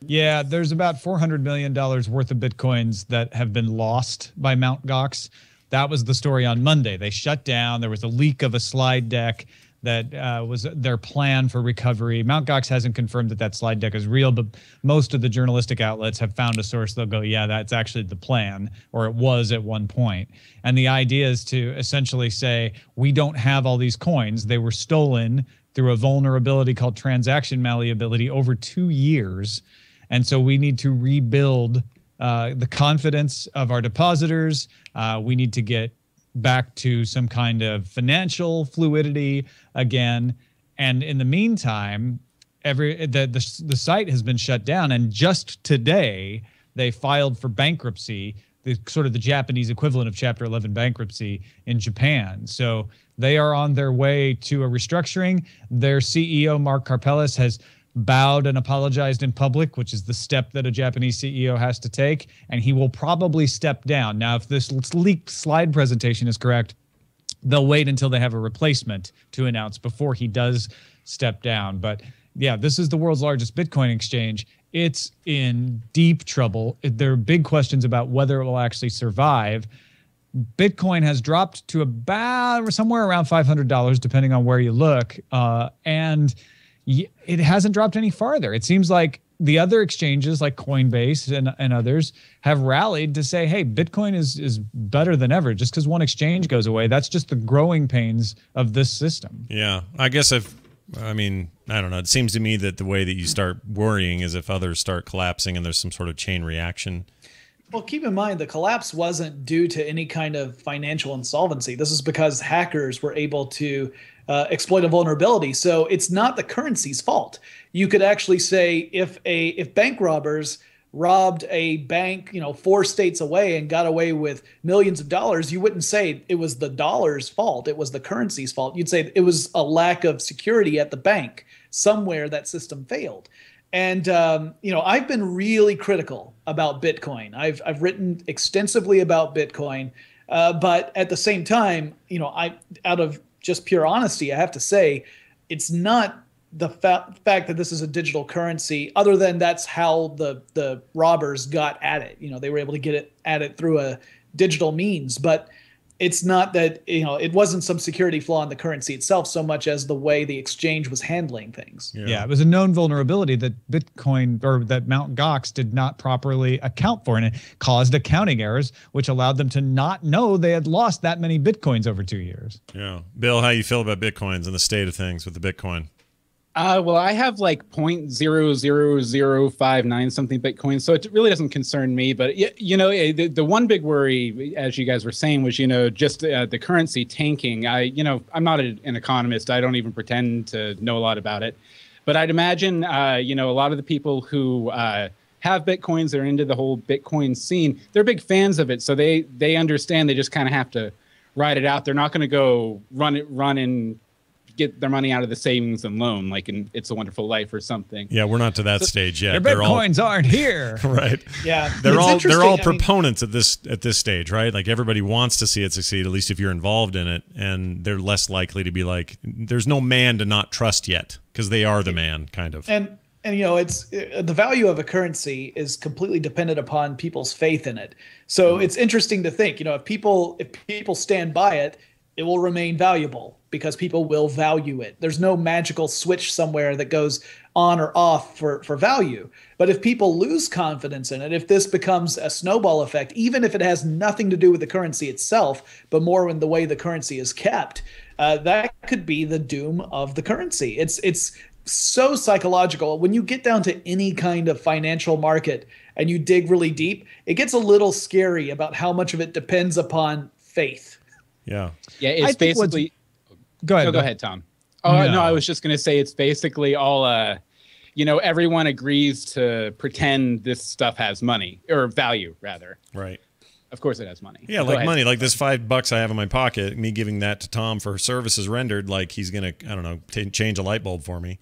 Yeah, there's about $400 million worth of Bitcoins that have been lost by Mt. Gox. That was the story on Monday. They shut down. There was a leak of a slide deck that was their plan for recovery. Mt. Gox hasn't confirmed that slide deck is real, but most of the journalistic outlets have found a source. They'll go, yeah, that's actually the plan, or it was at one point. And the idea is to essentially say, we don't have all these coins. They were stolen through a vulnerability called transaction malleability over 2 years. And so we need to rebuild the confidence of our depositors. We need to get back to some kind of financial fluidity again. And in the meantime, the site has been shut down. And just today, they filed for bankruptcy, the Japanese equivalent of Chapter 11 bankruptcy in Japan. So they are on their way to a restructuring. Their CEO, Mark Karpeles, has bowed and apologized in public, which is the step that a Japanese CEO has to take, and he will probably step down. Now, if this leaked slide presentation is correct, they'll wait until they have a replacement to announce before he does step down. But yeah, this is the world's largest Bitcoin exchange. It's in deep trouble. There are big questions about whether it will actually survive. Bitcoin has dropped to about somewhere around $500, depending on where you look, and it hasn't dropped any farther. It seems like the other exchanges like Coinbase and others have rallied to say, hey, Bitcoin is better than ever. Just because one exchange goes away, that's just the growing pains of this system. Yeah, I guess I don't know. It seems to me that the way that you start worrying is if others start collapsing and there's some sort of chain reaction. Well, keep in mind, the collapse wasn't due to any kind of financial insolvency. This is because hackers were able to exploit a vulnerability. So it's not the currency's fault. You could actually say if bank robbers robbed a bank, 4 states away and got away with millions of dollars, you wouldn't say it was the dollar's fault. It was the currency's fault. You'd say it was a lack of security at the bank. Somewhere that system failed. And, I've been really critical about Bitcoin. I've written extensively about Bitcoin. But at the same time, out of just pure honesty, I have to say it's not the fact that this is a digital currency, other than that's how the robbers got at it. They were able to get at it through a digital means, but it's not that, it wasn't some security flaw in the currency itself so much as the way the exchange was handling things. Yeah, it was a known vulnerability that Bitcoin, or that Mt. Gox did not properly account for, and it caused accounting errors, which allowed them to not know they had lost that many Bitcoins over 2 years. Yeah. Bill, how you feel about Bitcoins and the state of things with the Bitcoin? Well, I have like 0.00059 something Bitcoin, so it really doesn't concern me. But the one big worry, as you guys were saying, was just the currency tanking. I'm not an economist. I don't even pretend to know a lot about it. But I'd imagine a lot of the people who have Bitcoins, they're into the whole Bitcoin scene. They're big fans of it, so they understand. They just kind of have to ride it out. They're not going to go run and get their money out of the savings and loan, like in It's a Wonderful Life or something. Yeah, we're not to that stage yet. Their Bitcoins aren't here. Right. Yeah. They're all proponents at this stage, right? Like everybody wants to see it succeed, at least if you're involved in it, and they're less likely to be like, there's no man to not trust yet, because they are the man, kind of. And it's the value of a currency is completely dependent upon people's faith in it. So it's interesting to think, if people stand by it, it will remain valuable because people will value it. There's no magical switch somewhere that goes on or off for value. But if people lose confidence in it, if this becomes a snowball effect, even if it has nothing to do with the currency itself, but more in the way the currency is kept, that could be the doom of the currency. It's so psychological. When you get down to any kind of financial market and you dig really deep, it gets a little scary about how much of it depends upon faith. Yeah. Yeah, it's basically. Go ahead. Go ahead, Tom. Oh no, I was just going to say it's basically all. Everyone agrees to pretend this stuff has money or value, rather. Right. Of course, it has money. Yeah, Go like ahead. money, like this $5 I have in my pocket. Me giving that to Tom for services rendered, like he's gonna, I don't know, change a light bulb for me.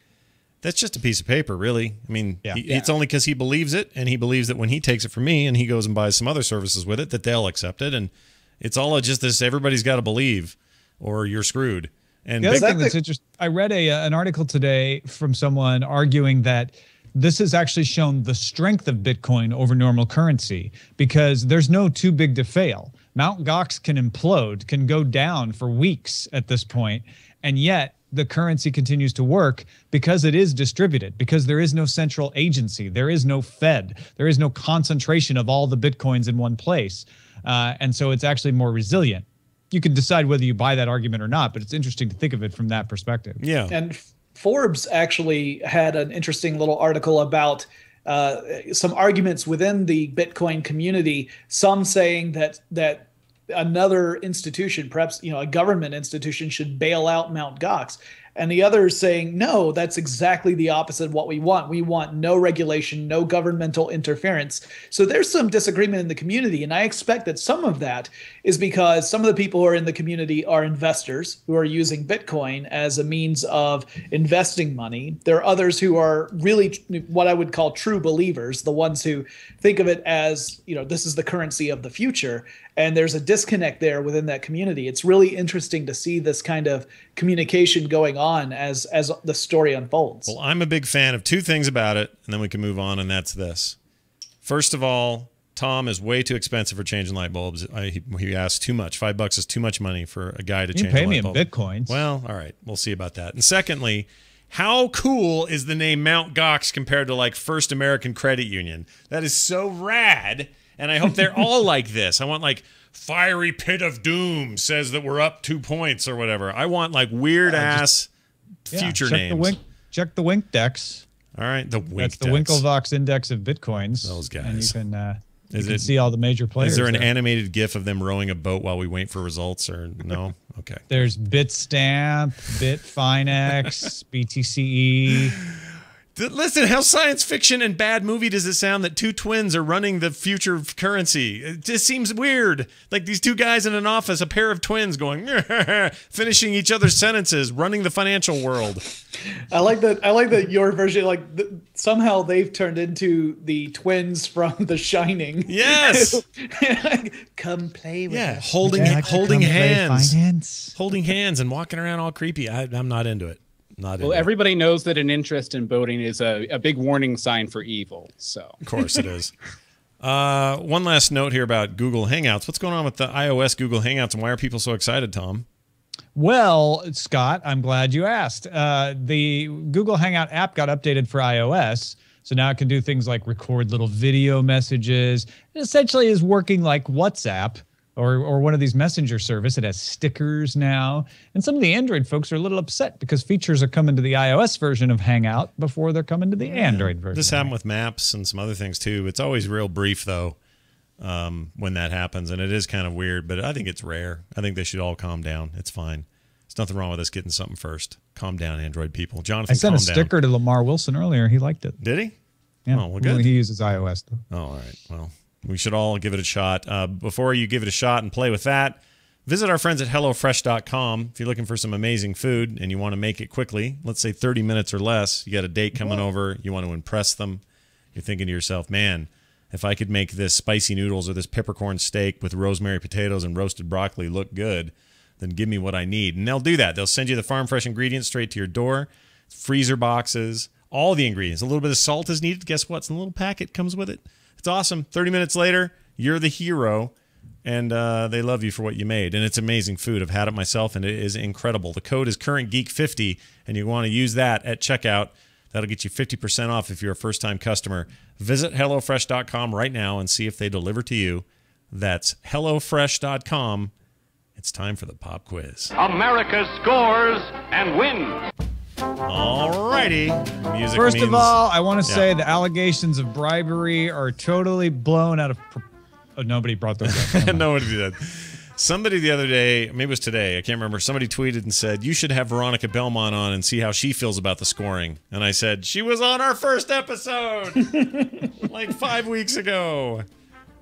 That's just a piece of paper, really. I mean, it's only because he believes it, and he believes that when he takes it from me and he goes and buys some other services with it, that they'll accept it. And it's all just this, everybody's got to believe or you're screwed. And the other thing that's interesting, I read an article today from someone arguing that this has actually shown the strength of Bitcoin over normal currency because there's no too big to fail. Mt. Gox can implode, can go down for weeks at this point, and yet the currency continues to work because it is distributed, because there is no central agency, there is no Fed, there is no concentration of all the Bitcoins in one place. And so it's actually more resilient. You can decide whether you buy that argument or not, but it's interesting to think of it from that perspective. Yeah. And Forbes actually had an interesting little article about some arguments within the Bitcoin community, some saying that another institution, perhaps a government institution, should bail out Mt. Gox. And the others saying, no, that's exactly the opposite of what we want. We want no regulation, no governmental interference. So there's some disagreement in the community. And I expect that some of that is because some of the people who are in the community are investors who are using Bitcoin as a means of investing money. There are others who are really what I would call true believers, the ones who think of it as, this is the currency of the future. And there's a disconnect there within that community. It's really interesting to see this kind of communication going on as the story unfolds. Well, I'm a big fan of two things about it, and then we can move on, and that's this. First of all, Tom is way too expensive for changing light bulbs. He asked too much. $5 is too much money for a guy to change a light bulb. You pay me in Bitcoins. Well, all right. We'll see about that. And secondly, how cool is the name Mt. Gox compared to like First American Credit Union? That is so rad. And I hope they're all like this. I want like Fiery Pit of Doom says that we're up 2 points or whatever. I want like weird ass future names. Check the Wink Dex. All right, the Wink That's the Dex. Winklevox Index of Bitcoins. Those guys. And you can see all the major players. Is there an animated GIF of them rowing a boat while we wait for results or no? Okay. There's Bitstamp, Bitfinex, BTCE. Listen, how science fiction and bad movie does it sound that two twins are running the future of currency? It just seems weird. Like these two guys in an office, a pair of twins going, finishing each other's sentences, running the financial world. I like that your version, like somehow they've turned into the twins from The Shining. Yes. Come play with us. Holding hands. Finance. Holding hands and walking around all creepy. I'm not into it. Well, everybody knows that an interest in boating is a big warning sign for evil. So, of course it is. One last note here about Google Hangouts. What's going on with the iOS Google Hangouts, and why are people so excited, Tom? Well, Scott, I'm glad you asked. The Google Hangout app got updated for iOS, so now it can do things like record little video messages. It essentially is working like WhatsApp. Or one of these messenger service. It has stickers now. And some of the Android folks are a little upset because features are coming to the iOS version of Hangout before they're coming to the Android version. This happened with Maps and some other things too. It's always real brief though when that happens. And it is kind of weird, but I think it's rare. I think they should all calm down. It's fine. There's nothing wrong with us getting something first. Calm down, Android people. Jonathan, I sent a calm sticker to Lamar Wilson earlier. He liked it. Did he? Yeah. Oh, well, good. He uses iOS though. Oh, all right. Well, we should all give it a shot. Before you give it a shot and play with that, visit our friends at HelloFresh.com. If you're looking for some amazing food and you want to make it quickly, let's say 30 minutes or less, you got a date coming over, you want to impress them, you're thinking to yourself, man, if I could make this spicy noodles or this peppercorn steak with rosemary potatoes and roasted broccoli look good, then give me what I need. And they'll do that. They'll send you the farm fresh ingredients straight to your door, freezer boxes, all the ingredients. A little bit of salt is needed. Guess what? It's a little packet comes with it. It's awesome. 30 minutes later, you're the hero, and they love you for what you made. And it's amazing food. I've had it myself, and it is incredible. The code is CurrentGeek50, and you want to use that at checkout. That'll get you 50% off if you're a first-time customer. Visit HelloFresh.com right now and see if they deliver to you. That's HelloFresh.com. It's time for the pop quiz. America scores and wins. All righty. First of all, I want to say the allegations of bribery are totally blown out of... nobody brought those up. Nobody did. Somebody the other day, maybe it was today, I can't remember, somebody tweeted and said, you should have Veronica Belmont on and see how she feels about the scoring. And I said, she was on our first episode like 5 weeks ago.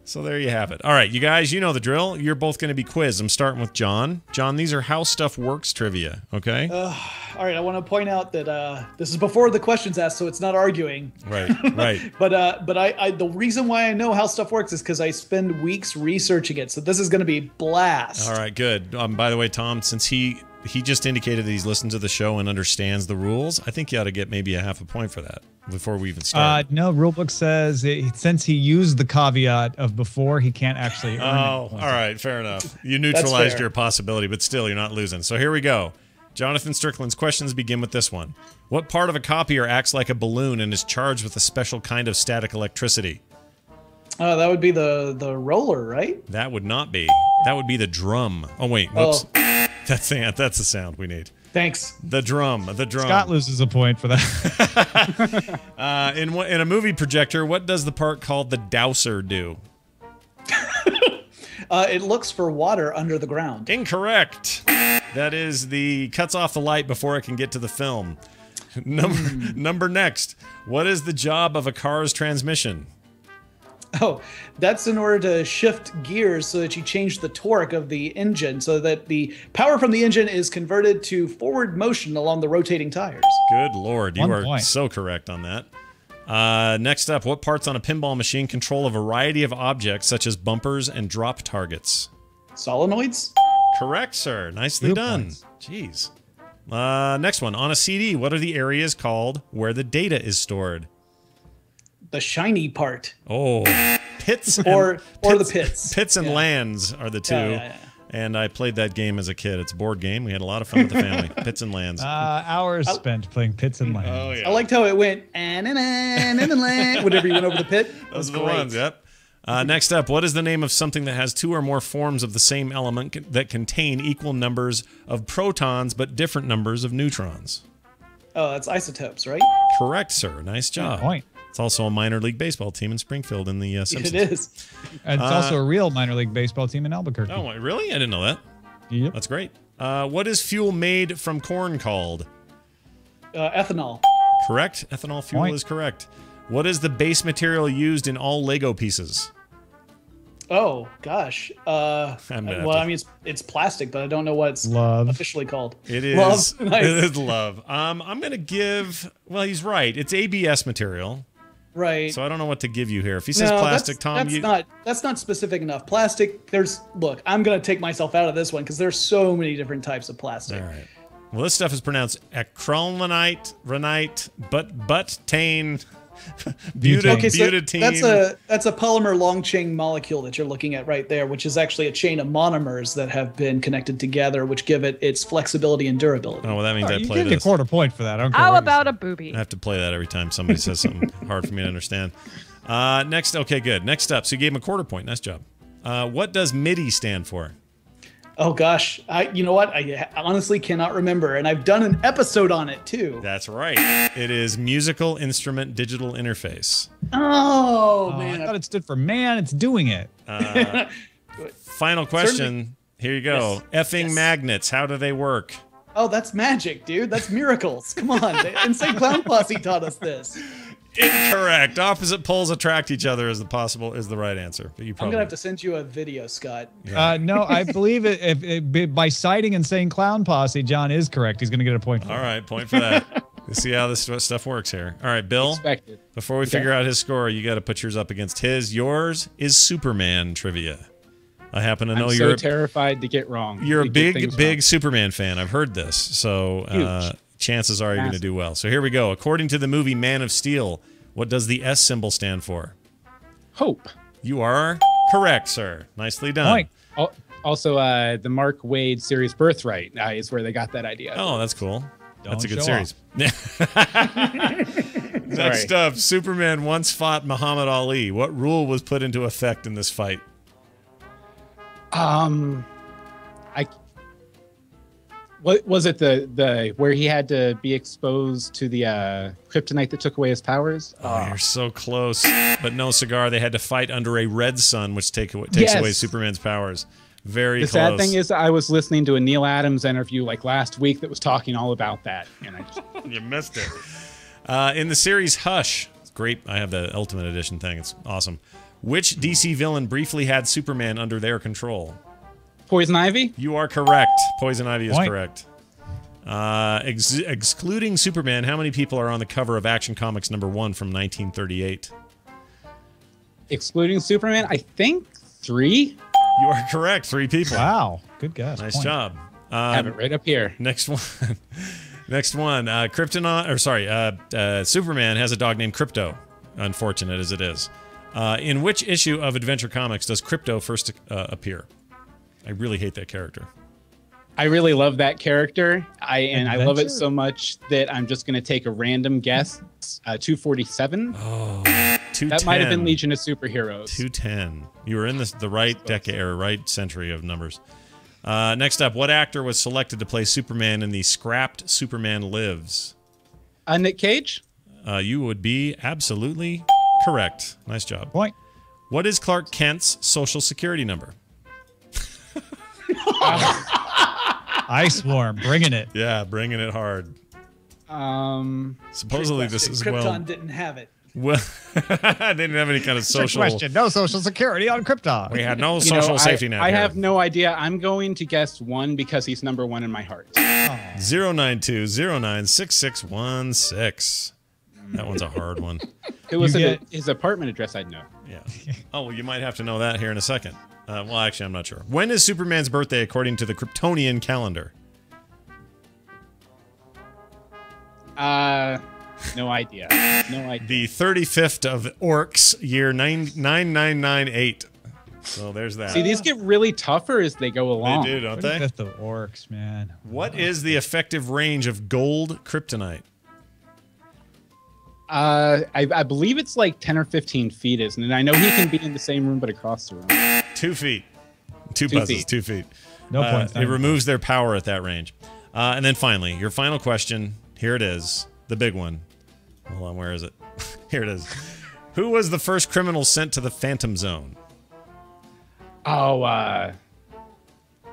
So there you have it. All right, you guys, you know the drill. You're both going to be quizzed. I'm starting with John. John, these are How Stuff Works trivia, okay? All right, I want to point out that this is before the question's asked, so it's not arguing. Right, right. But I the reason why I know how stuff works is because I spend weeks researching it. So this is going to be a blast. All right, good. By the way, Tom, since he just indicated that he's listened to the show and understands the rules, I think you ought to get maybe a half a point for that before we even start. No, rulebook says since he used the caveat of before, he can't actually earn all right, fair enough. You neutralized your possibility, but still, you're not losing. So here we go. Jonathan Strickland's questions begin with this one. What part of a copier acts like a balloon and is charged with a special kind of static electricity? That would be the roller, right? That would not be. That would be the drum. Oh, wait. Whoops. That's the sound we need. Thanks. The drum. Scott loses a point for that. In a movie projector, what does the part called the dowser do? It looks for water under the ground. Incorrect. That is cuts off the light before it can get to the film. Number next. What is the job of a car's transmission? Oh, that's in order to shift gears so that you change the torque of the engine so that the power from the engine is converted to forward motion along the rotating tires. Good Lord. You are so correct on that. Next up, what parts on a pinball machine control a variety of objects such as bumpers and drop targets? Solenoids? Correct, sir. Nicely done. Jeez. Next one. On a CD, what are the areas called where the data is stored? The shiny part. Oh, pits or the pits. Pits and lands are the two. Yeah. And I played that game as a kid. It's a board game. We had a lot of fun with the family. Pits and lands. Hours spent playing pits and lands. Oh, yeah. I liked how it went whenever you went over the pit. Those are the ones, yep. Next up, what is the name of something that has two or more forms of the same element that contain equal numbers of protons but different numbers of neutrons? Oh, that's isotopes, right? Correct, sir. Nice job. Good point. It's also a minor league baseball team in Springfield in the Simpsons. It is. And it's also a real minor league baseball team in Albuquerque. Oh, really? I didn't know that. Yep. That's great. What is fuel made from corn called? Ethanol. Correct. Ethanol fuel Point. is correct. What is the base material used in all Lego pieces? Oh gosh. I mean, it's plastic, but I don't know what it's Love. officially called. It is. Love. Nice. It is love. I'm gonna give. Well, he's right. It's ABS material. Right. So I don't know what to give you here. If he says plastic, Tom, that's not specific enough. Plastic. Look, I'm gonna take myself out of this one because there's so many different types of plastic. All right. Well, this stuff is pronounced acrylonite, renite, butane, butadiene. That's a polymer long chain molecule that you're looking at right there, which is actually a chain of monomers that have been connected together, which give it its flexibility and durability. Oh, well, that means I you play give me a this. quarter point for that. I don't care How what you about say. a booby? I have to play that every time somebody says something hard for me to understand. Next, okay, good. Next up, so you gave him a quarter point. Nice job. What does MIDI stand for? Oh gosh, you know what? I honestly cannot remember, and I've done an episode on it too. That's right. It is Musical Instrument Digital Interface. Oh I man, thought it stood for man. It's doing it. Final question. Here you go. Effing magnets. How do they work? oh, that's magic, dude. That's miracles. Come on, Insane Clown Posse taught us this. Incorrect. Opposite poles attract each other is the right answer. But you probably. I'm gonna have to send you a video, Scott. Yeah. No, I believe by citing and saying Clown Posse, John is correct. He's going to get a point for All it. right, point for that. Let's see how this stuff works here. All right, Bill. Expected. Before we figure out his score, you got to put yours up against his. Yours is Superman trivia. I happen to know I'm you're so terrified to get wrong. You're a to get big things wrong. Superman fan. I've heard this, so chances are you're going to do well. So here we go. According to the movie Man of Steel, what does the S symbol stand for? Hope. You are correct, sir. Nicely done. Point. Also, the Mark Wade series Birthright is where they got that idea. Oh, that's cool. That's a good show series. Next up, Superman once fought Muhammad Ali. What rule was put into effect in this fight? What was it? The where he had to be exposed to the kryptonite that took away his powers? Oh, you're so close. But no cigar. They had to fight under a red sun, which takes away Superman's powers. Very the close. sad thing is, I was listening to a Neil Adams interview like last week that was talking all about that, and I just... You missed it. In the series Hush, it's great. I have the Ultimate Edition thing. It's awesome. Which DC villain briefly had Superman under their control? Poison Ivy? You are correct. Poison Ivy is Point. correct. Excluding Superman, how many people are on the cover of Action Comics #1 from 1938? Excluding Superman, I think 3. You are correct. 3 people. Wow. Good guess. Nice Point. job. Have it right up here. Next one. Next one. Superman has a dog named Krypto, unfortunate as it is. In which issue of Adventure Comics does Krypto first appear? I really hate that character. I really love that character. I love it Adventure? so much that I'm just going to take a random guess. 247. Oh, 210. That might have been Legion of Superheroes. 210. You were in the right decade or right century of numbers. Next up, what actor was selected to play Superman in the scrapped Superman Lives? Nick Cage? You would be absolutely correct. Nice job. Point. What is Clark Kent's social security number? Ice Swarm, bringing it. Yeah, bringing it hard. Supposedly this is Krypton didn't have it. Well, they didn't have any kind of Trick social. question. No social security on Krypton. We had no social safety net. I here. have no idea. I'm going to guess 1 because he's #1 in my heart. 092096616. That one's a hard one. It was You get- his apartment address. I'd know. Yeah. Oh, well, you might have to know that here in a second. Well, actually, I'm not sure. When is Superman's birthday according to the Kryptonian calendar? No idea. No idea. The 35th of Orcs, year 9998. So there's that. See, these get really tougher as they go along. They do, don't they? That's the orcs, man. What is the effective range of gold kryptonite? I believe it's like 10 or 15 feet, isn't it? I know he can be in the same room, but across the room. 2 feet. Two 2 buzzes, feet. 2 feet. No points. It removes their power at that range. And then finally, your final question. Here it is. The big one. Hold on, where is it? Here it is. Who was the first criminal sent to the Phantom Zone? Oh,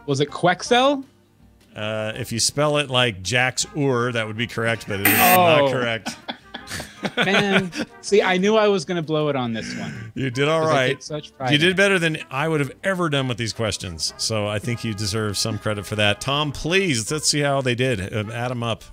was it Quexel? If you spell it like Jack's Ur, that would be correct, but it is not correct. Man, see, I knew I was going to blow it on this one. You did all right. Such pride You did better than I would have ever done with these questions. So I think you deserve some credit for that. Tom, please, let's see how they did. Add them up.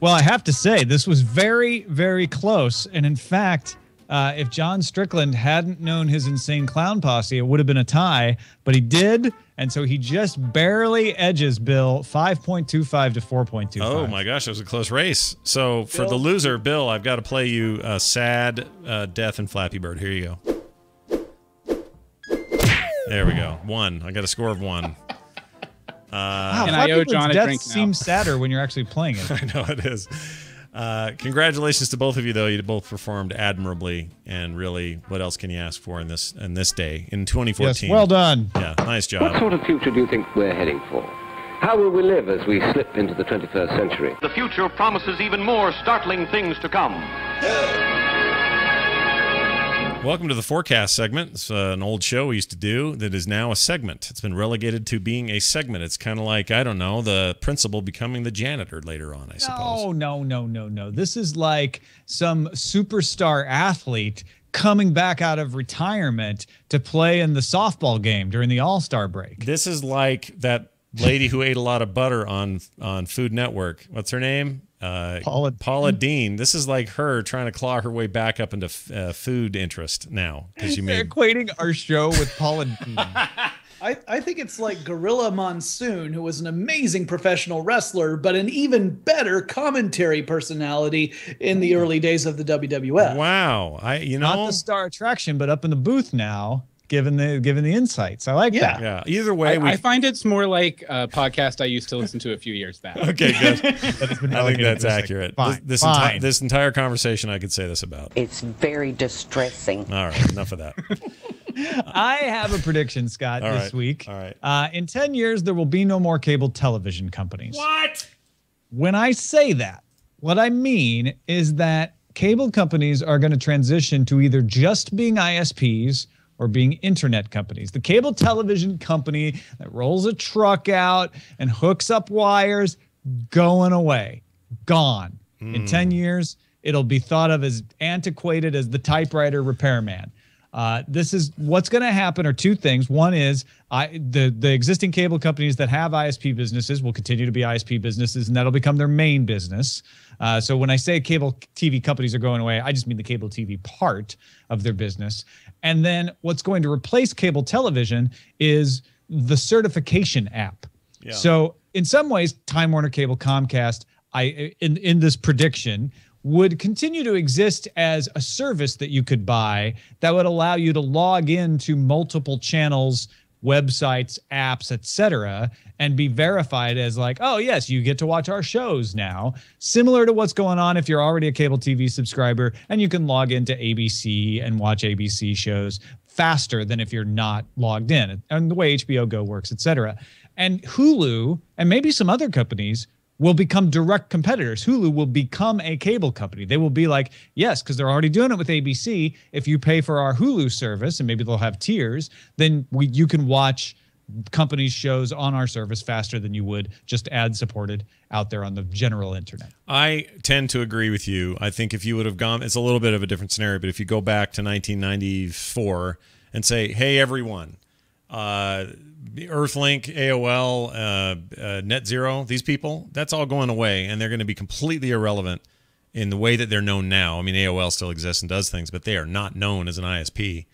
Well, I have to say, this was very, very close. And in fact, if John Strickland hadn't known his Insane Clown Posse, it would have been a tie. But he did. And so he just barely edges Bill 5.25 to 4.25. Oh, my gosh. That was a close race. So for the loser, Bill, I've got to play you Sad, Death, and Flappy Bird. Here you go. There we go. 1. I got a score of 1. Wow, and I owe John a death drink now. Seems sadder when you're actually playing it. I know it is. Congratulations to both of you, though. You both performed admirably, and really, what else can you ask for in this day in 2014? Yes, well done. Yeah, nice job. What sort of future do you think we're heading for? How will we live as we slip into the 21st century? The future promises even more startling things to come. Welcome to the Forecast segment. It's an old show we used to do that is now a segment. It's been relegated to being a segment. It's kind of like, I don't know, the principal becoming the janitor later on, I suppose. No. This is like some superstar athlete coming back out of retirement to play in the softball game during the All-Star break. This is like that lady who ate a lot of butter on Food Network. What's her name? Paula Dean. This is like her trying to claw her way back up into food interest now. They're equating our show with Paula Dean. I think it's like Gorilla Monsoon, who was an amazing professional wrestler, but an even better commentary personality in the early days of the WWF. Wow. Not the star attraction, but up in the booth now. Given the insights. I like that. Yeah. Either way, I find it's more like a podcast I used to listen to a few years back. Okay, good. I think that's accurate. This entire conversation, I could say this about. It's very distressing. All right, enough of that. I have a prediction, Scott, this week. All right. In 10 years, there will be no more cable television companies. What? When I say that, what I mean is that cable companies are going to transition to either just being ISPs or being internet companies. The cable television company that rolls a truck out and hooks up wires, going away, gone. In 10 years, it'll be thought of as antiquated as the typewriter repairman. This is what's going to happen are two things. One is the existing cable companies that have ISP businesses will continue to be ISP businesses, and that'll become their main business. So when I say cable TV companies are going away, I just mean the cable TV part of their business. And then what's going to replace cable television is the certification app. Yeah. So in some ways, Time Warner Cable, Comcast, in this prediction, would continue to exist as a service that you could buy that would allow you to log into multiple channels, websites, apps, etc., and be verified as like, oh, yes, you get to watch our shows now. Similar to what's going on if you're already a cable TV subscriber and you can log into ABC and watch ABC shows faster than if you're not logged in, and the way HBO Go works, etc. And Hulu and maybe some other companies will become direct competitors. Hulu will become a cable company. They will be like, yes, because they're already doing it with ABC. If you pay for our Hulu service, and maybe they'll have tiers, then you can watch companies' shows on our service faster than you would just ad-supported out there on the general internet. I tend to agree with you. I think if you would have gone, it's a little bit of a different scenario, but if you go back to 1994 and say, hey, everyone, Earthlink, AOL, NetZero, these people, that's all going away, and they're going to be completely irrelevant in the way that they're known now. I mean, AOL still exists and does things, but they are not known as an ISP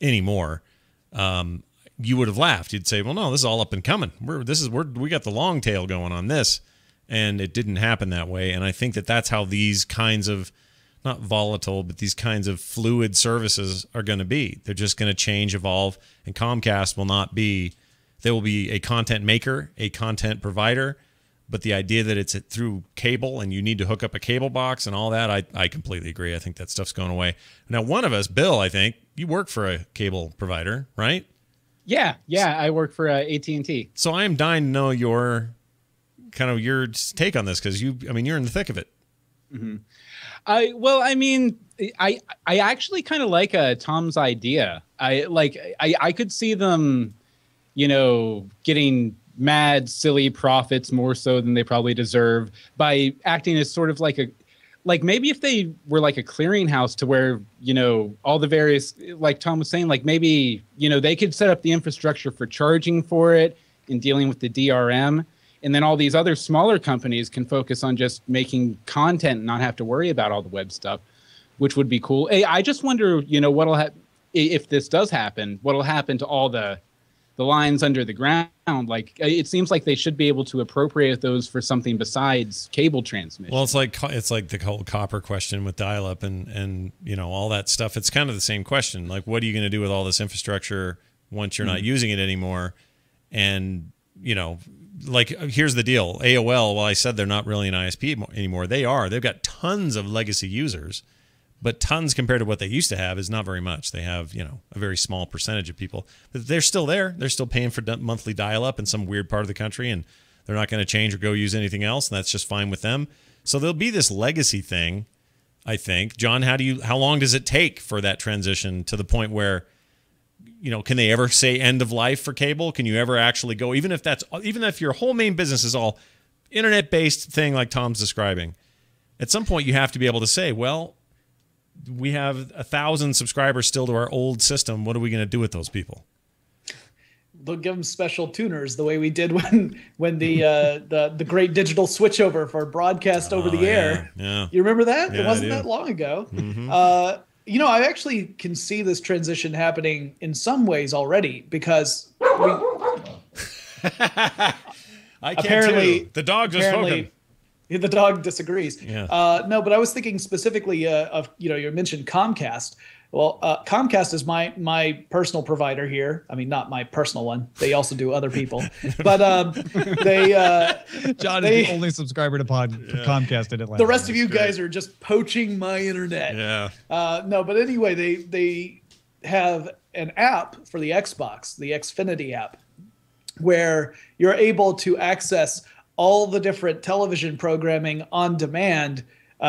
anymore. You would have laughed. You'd say, well, no, this is all up and coming. We got the long tail going on this, and it didn't happen that way. And I think that that's how these kinds of, not volatile, but these kinds of fluid services are going to be. They're just going to change, evolve, and Comcast will not be. They will be a content maker, a content provider, but the idea that it's through cable and you need to hook up a cable box and all that, I completely agree. I think that stuff's going away. Now, one of us, Bill, I think, you work for a cable provider, right? Yeah, I work for AT&T. So I am dying to know your take on this, because you're in the thick of it. Mm-hmm. I actually kind of like Tom's idea. I could see them, getting mad, silly profits more so than they probably deserve by acting as sort of like like maybe if they were like a clearinghouse to where, you know, all the various, like Tom was saying, like maybe, you know, they could set up the infrastructure for charging for it and dealing with the DRM. And then all these other smaller companies can focus on just making content and not have to worry about all the web stuff, which would be cool. Hey, I just wonder, you know, what'll happen if this does happen, what'll happen to all the lines under the ground. Like, it seems like they should be able to appropriate those for something besides cable transmission. Well, it's like the whole copper question with dial-up and you know, all that stuff. It's kind of the same question. Like, what are you going to do with all this infrastructure once you're not using it anymore? And, you know, like, here's the deal. AOL, while I said they're not really an ISP anymore, they are. They've got tons of legacy users, but tons compared to what they used to have is not very much. They have, you know, a very small percentage of people. But they're still there. They're still paying for monthly dial-up in some weird part of the country, and they're not going to change or go use anything else, and that's just fine with them. So there'll be this legacy thing, I think. John, how long does it take for that transition to the point where, you know, can they ever say end of life for cable? Can you ever actually go, even if your whole main business is all internet-based thing like Tom's describing, at some point you have to be able to say, well, we have 1,000 subscribers still to our old system. What are we going to do with those people? They'll give them special tuners the way we did when the great digital switchover for broadcast over the air. Yeah. You remember that? Yeah, it wasn't that long ago. Mm-hmm. You know, I actually can see this transition happening in some ways already because I can't apparently too. The dog just spoken. The dog disagrees. Yeah. No, but I was thinking specifically of, you know, you mentioned Comcast. Well, Comcast is my personal provider here. I mean, not my personal one. They also do other people. But John is the only subscriber to Comcast in Atlanta. The rest of you guys are just poaching my internet. Yeah. No, but anyway, they have an app for the Xbox, the Xfinity app, where you're able to access all the different television programming on demand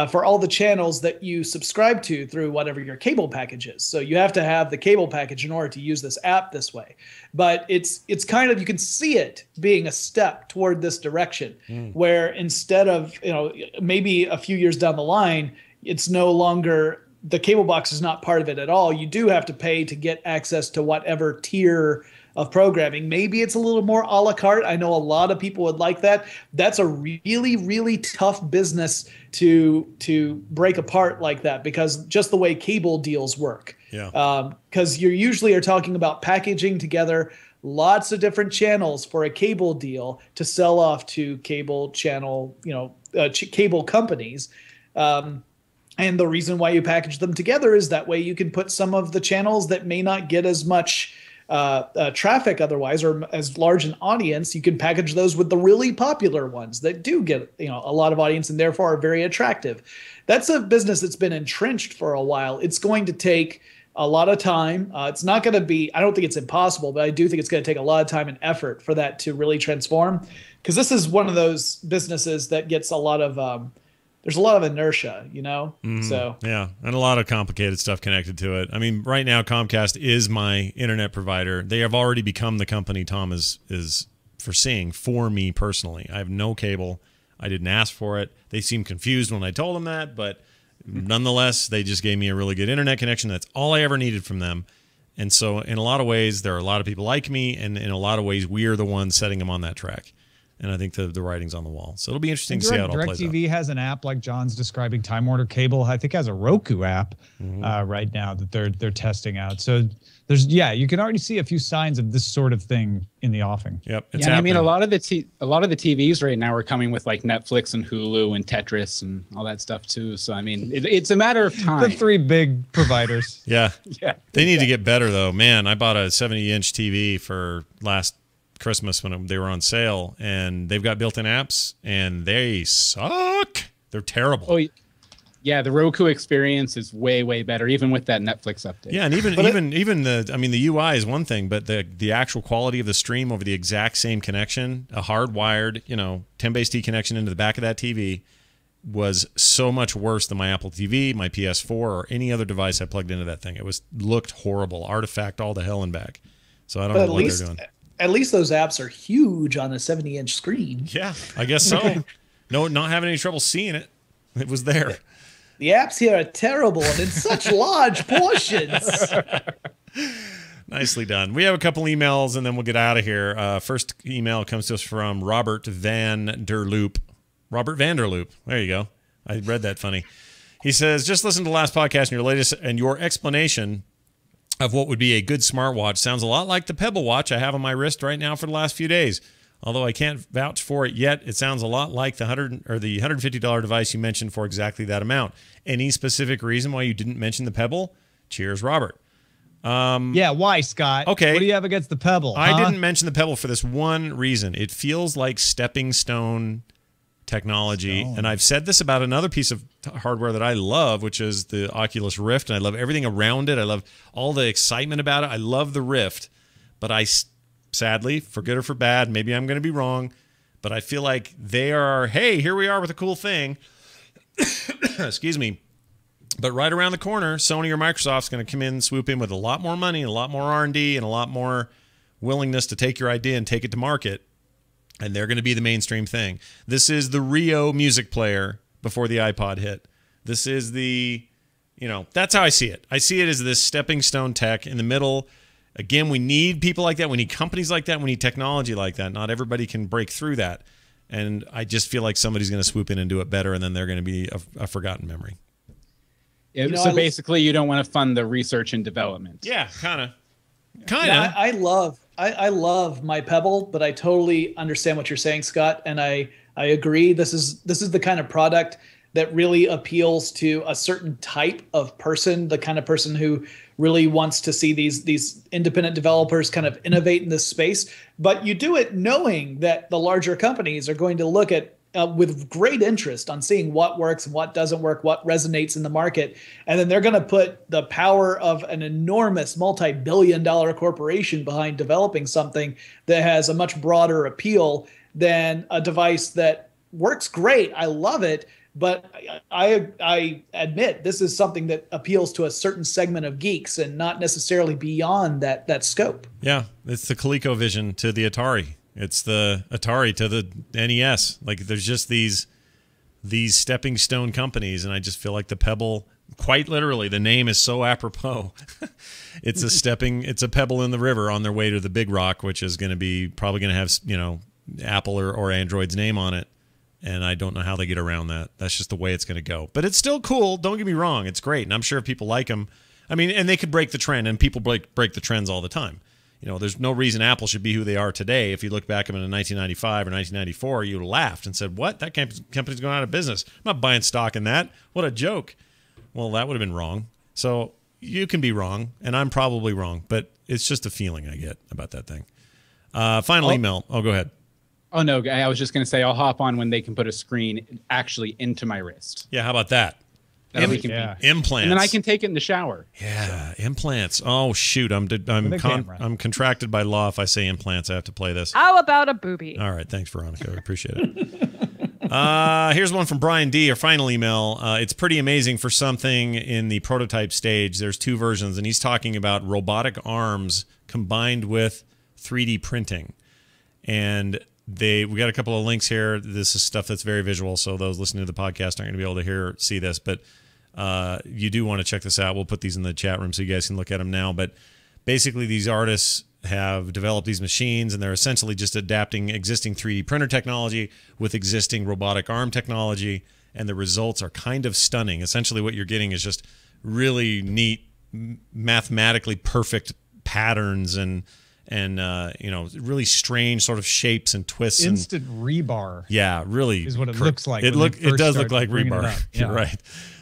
for all the channels that you subscribe to through whatever your cable package is. So you have to have the cable package in order to use this app this way. But it's kind of, you can see it being a step toward this direction where instead of, you know, maybe a few years down the line, it's no longer, the cable box is not part of it at all. You do have to pay to get access to whatever tier of programming. Maybe it's a little more a la carte. I know a lot of people would like that. That's a really, really tough business to break apart like that because just the way cable deals work. Yeah. Because you usually are talking about packaging together lots of different channels for a cable deal to sell off to cable channel, you know, cable companies. And the reason why you package them together is that way you can put some of the channels that may not get as much traffic otherwise or as large an audience, you can package those with the really popular ones that do get, you know, a lot of audience and therefore are very attractive. That's a business that's been entrenched for a while. It's going to take a lot of time. It's not going to be, I don't think it's impossible, but I do think it's going to take a lot of time and effort for that to really transform because this is one of those businesses that gets a lot of there's a lot of inertia, you know? So yeah, and a lot of complicated stuff connected to it. I mean, right now Comcast is my internet provider. They have already become the company Tom is foreseeing for me personally. I have no cable. I didn't ask for it. They seemed confused when I told them that, but nonetheless, they just gave me a really good internet connection. That's all I ever needed from them. And so in a lot of ways, there are a lot of people like me, and in a lot of ways, we're the ones setting them on that track. And I think the writing's on the wall. So it'll be interesting to see how it all plays out. DirecTV has an app like John's describing. Time Warner Cable, I think, has a Roku app right now that they're testing out. So there's, yeah, you can already see a few signs of this sort of thing in the offing. Yep. It's happening. I mean, a lot of the TVs right now are coming with like Netflix and Hulu and Tetris and all that stuff too. So I mean, it's a matter of time. The three big providers. Yeah. Yeah. They need to get better though. Man, I bought a 70-inch TV for last Christmas when they were on sale, and they've got built-in apps, and they suck. They're terrible. Oh, yeah, the Roku experience is way, way better, even with that Netflix update. Yeah, and even the UI is one thing, but the actual quality of the stream over the exact same connection, a hardwired, 10BASE-T connection into the back of that TV, was so much worse than my Apple TV, my PS4, or any other device I plugged into that thing. It looked horrible, artifact all to hell and back. So I don't know what they're doing. At least those apps are huge on a 70-inch screen. Yeah, I guess so. No, not having any trouble seeing it. It was there. The apps here are terrible and in such large portions. Nicely done. We have a couple emails and then we'll get out of here. First email comes to us from Robert Vanderloop. Robert Vanderloop. There you go. I read that funny. He says, just listen to the last podcast and your explanation of what would be a good smartwatch sounds a lot like the Pebble watch I have on my wrist right now for the last few days. Although I can't vouch for it yet, it sounds a lot like the $150 device you mentioned for exactly that amount. Any specific reason why you didn't mention the Pebble? Cheers, Robert. Yeah, why, Scott? Okay. What do you have against the Pebble? I didn't mention the Pebble for this one reason. It feels like stepping stone technology. And I've said this about another piece of hardware that I love, which is the Oculus Rift. And I love everything around it. I love all the excitement about it. I love the Rift. But I, sadly, for good or for bad, maybe I'm going to be wrong, but I feel like they are, hey, here we are with a cool thing. Excuse me. But right around the corner, Sony or Microsoft's going to come in and swoop in with a lot more money, a lot more R&D, and a lot more willingness to take your idea and take it to market. And they're going to be the mainstream thing. This is the Rio music player before the iPod hit. This is the, that's how I see it. I see it as this stepping stone tech in the middle. Again, we need people like that. We need companies like that. We need technology like that. Not everybody can break through that. And I just feel like somebody's going to swoop in and do it better, and then they're going to be a forgotten memory. Yeah, so basically, you don't want to fund the research and development. Yeah, kind of. Yeah, I love my Pebble, but I totally understand what you're saying, Scott, and I agree. This is the kind of product that really appeals to a certain type of person, the kind of person who really wants to see these independent developers kind of innovate in this space. But you do it knowing that the larger companies are going to look at with great interest on seeing what works and what doesn't work, what resonates in the market. And then they're going to put the power of an enormous multi-billion-dollar corporation behind developing something that has a much broader appeal than a device that works great. I love it. But I admit this is something that appeals to a certain segment of geeks and not necessarily beyond that scope. Yeah, it's the ColecoVision to the Atari. It's the Atari to the NES. Like, there's just these stepping stone companies, and I just feel like the Pebble, quite literally, the name is so apropos. It's a pebble in the river on their way to the big rock, which is going to be probably going to have Apple or Android's name on it. And I don't know how they get around that. That's just the way it's going to go. But it's still cool. Don't get me wrong. It's great. And I'm sure if people like them, I mean, and they could break the trend, and people break the trends all the time. There's no reason Apple should be who they are today. If you look back at them in 1995 or 1994, you would have laughed and said, what? That company's going out of business. I'm not buying stock in that. What a joke. Well, that would have been wrong. So you can be wrong, and I'm probably wrong. But it's just a feeling I get about that thing. Final email. Oh, go ahead. Oh, no, I was just going to say I'll hop on when they can put a screen actually into my wrist. Yeah, how about that? Implants. And then I can take it in the shower. Yeah, implants. Oh, shoot. I'm contracted by law. If I say implants, I have to play this. How about a boobie? All right. Thanks, Veronica. I appreciate it. Here's one from Brian D., our final email. It's pretty amazing for something in the prototype stage. There's two versions, and he's talking about robotic arms combined with 3D printing. And we got a couple of links here. This is stuff that's very visual, so those listening to the podcast aren't going to be able to see this. But you do want to check this out. We'll put these in the chat room so you guys can look at them now. But basically, these artists have developed these machines, and they're essentially just adapting existing 3D printer technology with existing robotic arm technology, and the results are kind of stunning. Essentially, what you're getting is just really neat, mathematically perfect patterns and really strange sort of shapes and twists. Instant rebar. Yeah, really is what it looks like. It does look like rebar. Yeah. You're right.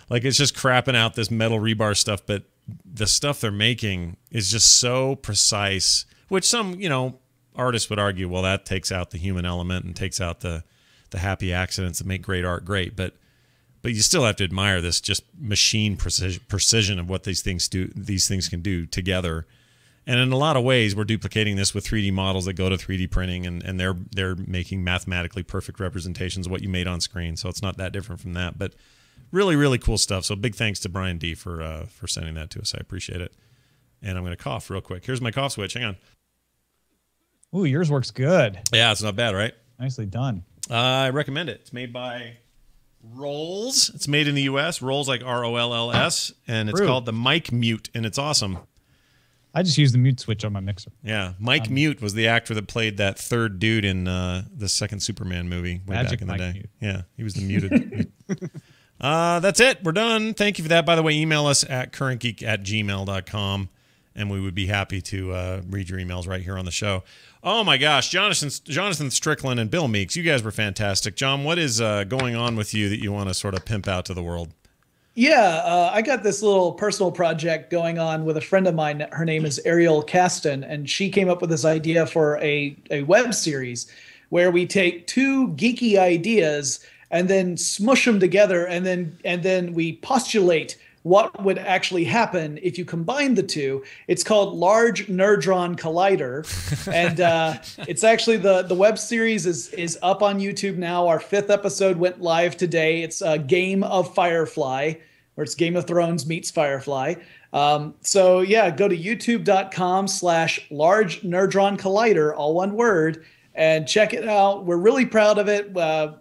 Like, it's just crapping out this metal rebar stuff, but the stuff they're making is just so precise, which some, artists would argue, well, that takes out the human element and takes out the happy accidents that make great art great. But you still have to admire this just machine precision of what these things can do together. And in a lot of ways, we're duplicating this with 3D models that go to 3D printing, and they're making mathematically perfect representations of what you made on screen. So it's not that different from that. But really, really cool stuff. So big thanks to Brian D. for sending that to us. I appreciate it. And I'm going to cough real quick. Here's my cough switch. Hang on. Ooh, yours works good. Yeah, it's not bad, right? Nicely done. I recommend it. It's made by Rolls. It's made in the U.S. Rolls like ROLLS, and it's True. called the Mike Mute, and it's awesome. I just use the mute switch on my mixer. Yeah, Mike Mute was the actor that played that third dude in the second Superman movie way Magic back in the Mike day. Mute. Yeah, he was the muted. That's it. We're done. Thank you for that. By the way, email us at currentgeek@gmail.com, and we would be happy to read your emails right here on the show. Oh my gosh, Jonathan Strickland and Bill Meeks, you guys were fantastic. John, what is going on with you that you want to sort of pimp out to the world? Yeah, I got this little personal project going on with a friend of mine. Her name is Ariel Caston, and she came up with this idea for a web series where we take two geeky ideas and then smush them together, and then we postulate what would actually happen if you combine the two. It's called Large Nerdron Collider, and it's actually the web series is up on YouTube now. Our 5th episode went live today. It's a Game of Firefly, or it's Game of Thrones meets Firefly. So yeah, go to youtube.com/Large Nerdron Collider, all one word, and check it out. We're really proud of it.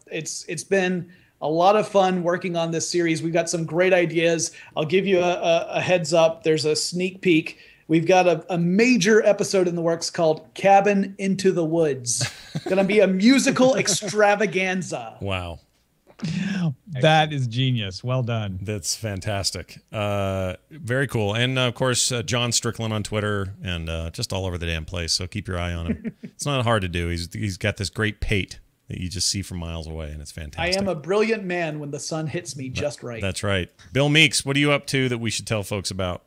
It's been a lot of fun working on this series. We've got some great ideas. I'll give you a heads up. There's a sneak peek. We've got a major episode in the works called Cabin into the Woods. Going to be a musical extravaganza. Wow. That is genius. Well done. That's fantastic. Very cool. And of course, John Strickland on Twitter and just all over the damn place. So keep your eye on him. It's not hard to do. He's got this great pate that you just see from miles away, and it's fantastic. I am a brilliant man when the sun hits me just right. That's right. Bill Meeks, what are you up to that we should tell folks about?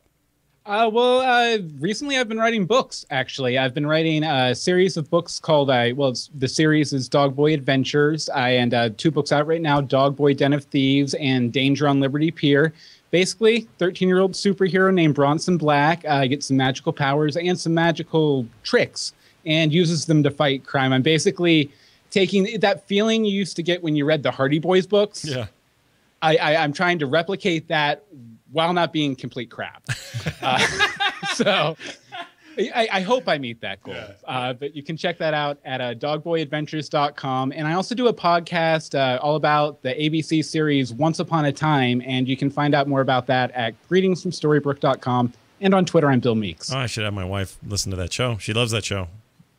Recently I've been writing books, actually. I've been writing a series of books called, the series is Dog Boy Adventures, and 2 books out right now, Dog Boy Den of Thieves and Danger on Liberty Pier. Basically, 13-year-old superhero named Bronson Black gets some magical powers and some magical tricks and uses them to fight crime. I'm basically taking that feeling you used to get when you read the Hardy Boys books. Yeah. I'm trying to replicate that while not being complete crap. So I hope I meet that goal. But you can check that out at dogboyadventures.com. And I also do a podcast all about the ABC series Once Upon a Time. And you can find out more about that at greetingsfromstorybrooke.com. And on Twitter, I'm Bill Meeks. Oh, I should have my wife listen to that show. She loves that show.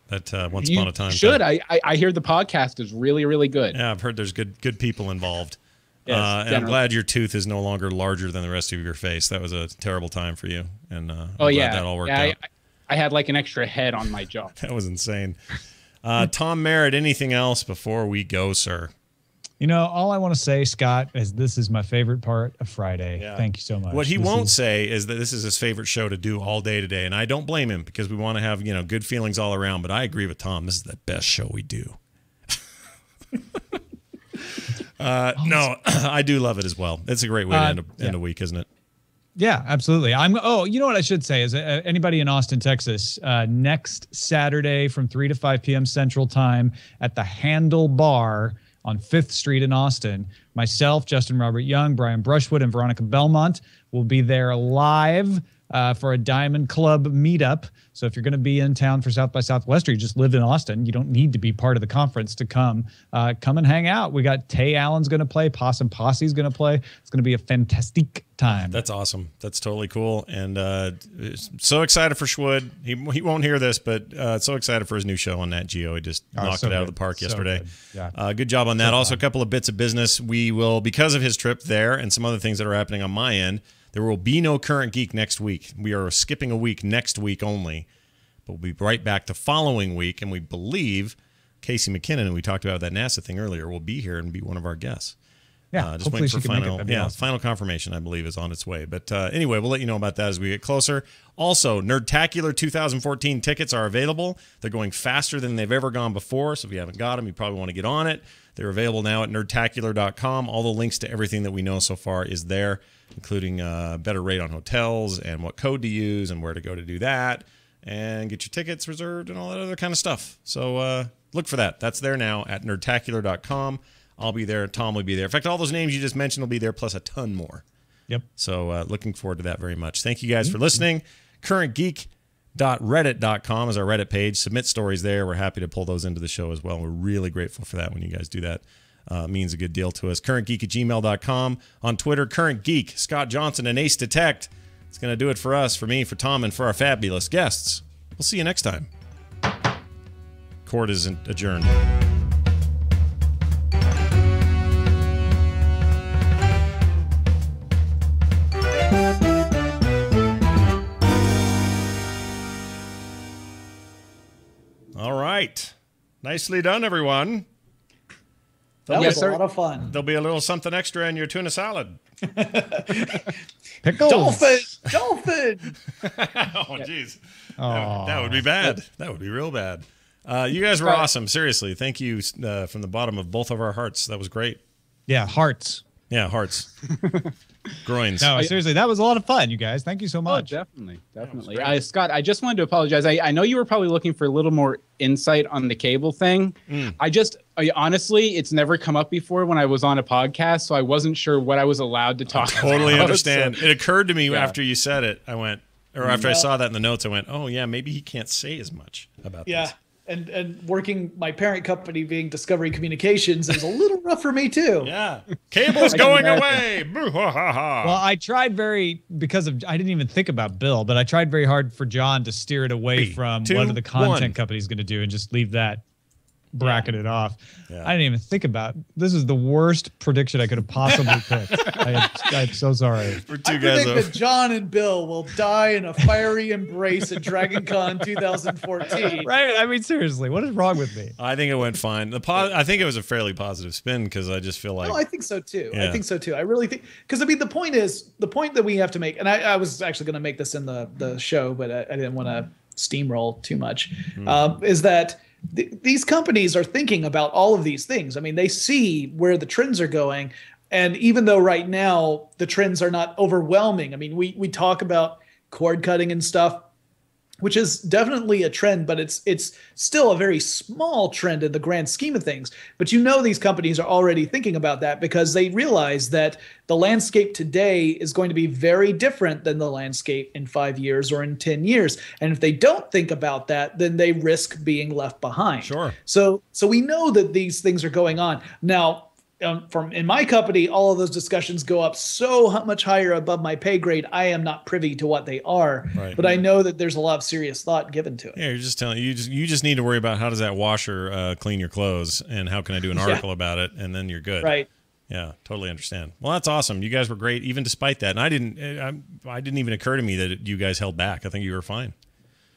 That Once You Upon a Time. should. I hear the podcast is really, really good. Yeah, I've heard there's good people involved. Yes, and I'm glad your tooth is no longer larger than the rest of your face. That was a terrible time for you. And I'm glad that all worked out. I had like an extra head on my jaw. That was insane. Tom Merritt, anything else before we go, sir? You know, all I want to say, Scott, is this is my favorite part of Friday. Yeah. Thank you so much. What he won't say is that this is his favorite show to do all day today, and I don't blame him because we want to have good feelings all around. But I agree with Tom. This is the best show we do. No, I do love it as well. It's a great way to end a week, isn't it? Yeah, absolutely. You know what I should say is anybody in Austin, Texas, next Saturday from 3 to 5 p.m. Central Time at the Handle Bar on 5th Street in Austin. Myself, Justin Robert Young, Brian Brushwood, and Veronica Belmont will be there live for a Diamond Club meetup. So if you're going to be in town for South by Southwest, or you just live in Austin, you don't need to be part of the conference to come. Come and hang out. We got Tay Allen's going to play. Possum Posse's going to play. It's going to be a fantastic time. That's awesome. That's totally cool. And so excited for Schwood. He won't hear this, but so excited for his new show on Nat Geo. He just knocked it out of the park yesterday. Good. Yeah. Good job on that. Also, a couple of bits of business. We will, because of his trip there and some other things that are happening on my end, there will be no Current Geek next week. We are skipping a week next week only. But we'll be right back the following week, and we believe Casey McKinnon, who we talked about that NASA thing earlier, will be here and be one of our guests. Yeah, just waiting for final confirmation, I believe, is on its way. But anyway, we'll let you know about that as we get closer. Also, Nerdtacular 2014 tickets are available. They're going faster than they've ever gone before, so if you haven't got them, you probably want to get on it. They're available now at nerdtacular.com. All the links to everything that we know so far is there, including better rate on hotels and what code to use and where to go to do that, and get your tickets reserved and all that other kind of stuff. So look for that. That's there now at nerdtacular.com. I'll be there. Tom will be there. In fact, all those names you just mentioned will be there, plus a ton more. Yep. So looking forward to that very much. Thank you guys for listening. CurrentGeek.reddit.com is our Reddit page. Submit stories there. We're happy to pull those into the show as well. We're really grateful for that when you guys do that. means a good deal to us. CurrentGeek@gmail.com. On Twitter, CurrentGeek. Scott Johnson and Ace Detect. It's going to do it for us, for me, for Tom, and for our fabulous guests. We'll see you next time. Court is adjourned. All right. Nicely done, everyone. That was a lot of fun. There'll be a little something extra in your tuna salad. Pickles. Dolphin. Oh, jeez. That would be bad. That would be real bad. You guys were awesome. Seriously. Thank you from the bottom of both of our hearts. That was great. Yeah, hearts. Yeah, hearts. Groins. No, seriously, that was a lot of fun, you guys. Thank you so much. Oh, definitely. Scott, I just wanted to apologize. I know you were probably looking for a little more insight on the cable thing. Honestly, it's never come up before when I was on a podcast, so I wasn't sure what I was allowed to talk about. Totally understand. So, it occurred to me after you said it. After I saw that in the notes, I went, oh, yeah, maybe he can't say as much about this. And working my parent company being Discovery Communications is a little rough for me too. Yeah, cable's going away. Well, I tried I didn't even think about Bill, but I tried very hard for John to steer it away from what the content company's going to do and just leave that bracketed off. Yeah. I didn't even think about it. This is the worst prediction I could have possibly picked. I'm so sorry. I predict that John and Bill will die in a fiery embrace at DragonCon 2014. Right? I mean, seriously, what is wrong with me? I think it went fine. I think it was a fairly positive spin because I just feel like. No, I think so too. Yeah. I think so too. I really think because I mean the point that we have to make, and I was actually going to make this in the show, but I didn't want to steamroll too much. Is that these companies are thinking about all of these things. I mean, they see where the trends are going. And even though right now the trends are not overwhelming, I mean, we talk about cord cutting and stuff, which is definitely a trend, but it's still a very small trend in the grand scheme of things. But these companies are already thinking about that because they realize that the landscape today is going to be very different than the landscape in 5 years or in 10 years. And if they don't think about that, then they risk being left behind. Sure. So we know that these things are going on. Now, in my company, all of those discussions go up so much higher above my pay grade. I am not privy to what they are, but I know that there's a lot of serious thought given to it. Yeah, you're just telling you just need to worry about how does that washer clean your clothes, and how can I do an article about it, and then you're good. Right. Yeah, totally understand. Well, that's awesome. You guys were great, even despite that. And I didn't even occur to me that you guys held back. I think you were fine.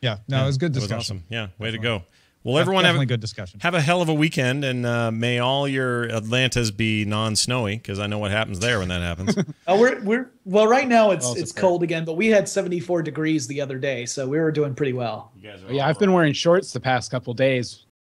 Yeah, no, it was good discussion. It was awesome. Yeah, way to go. Well, everyone have a good discussion. Have a hell of a weekend, and may all your Atlantas be non-snowy, because I know what happens there when that happens. Well, right now it's cold again, but we had 74 degrees the other day, so we were doing pretty well. I've been wearing shorts the past couple days.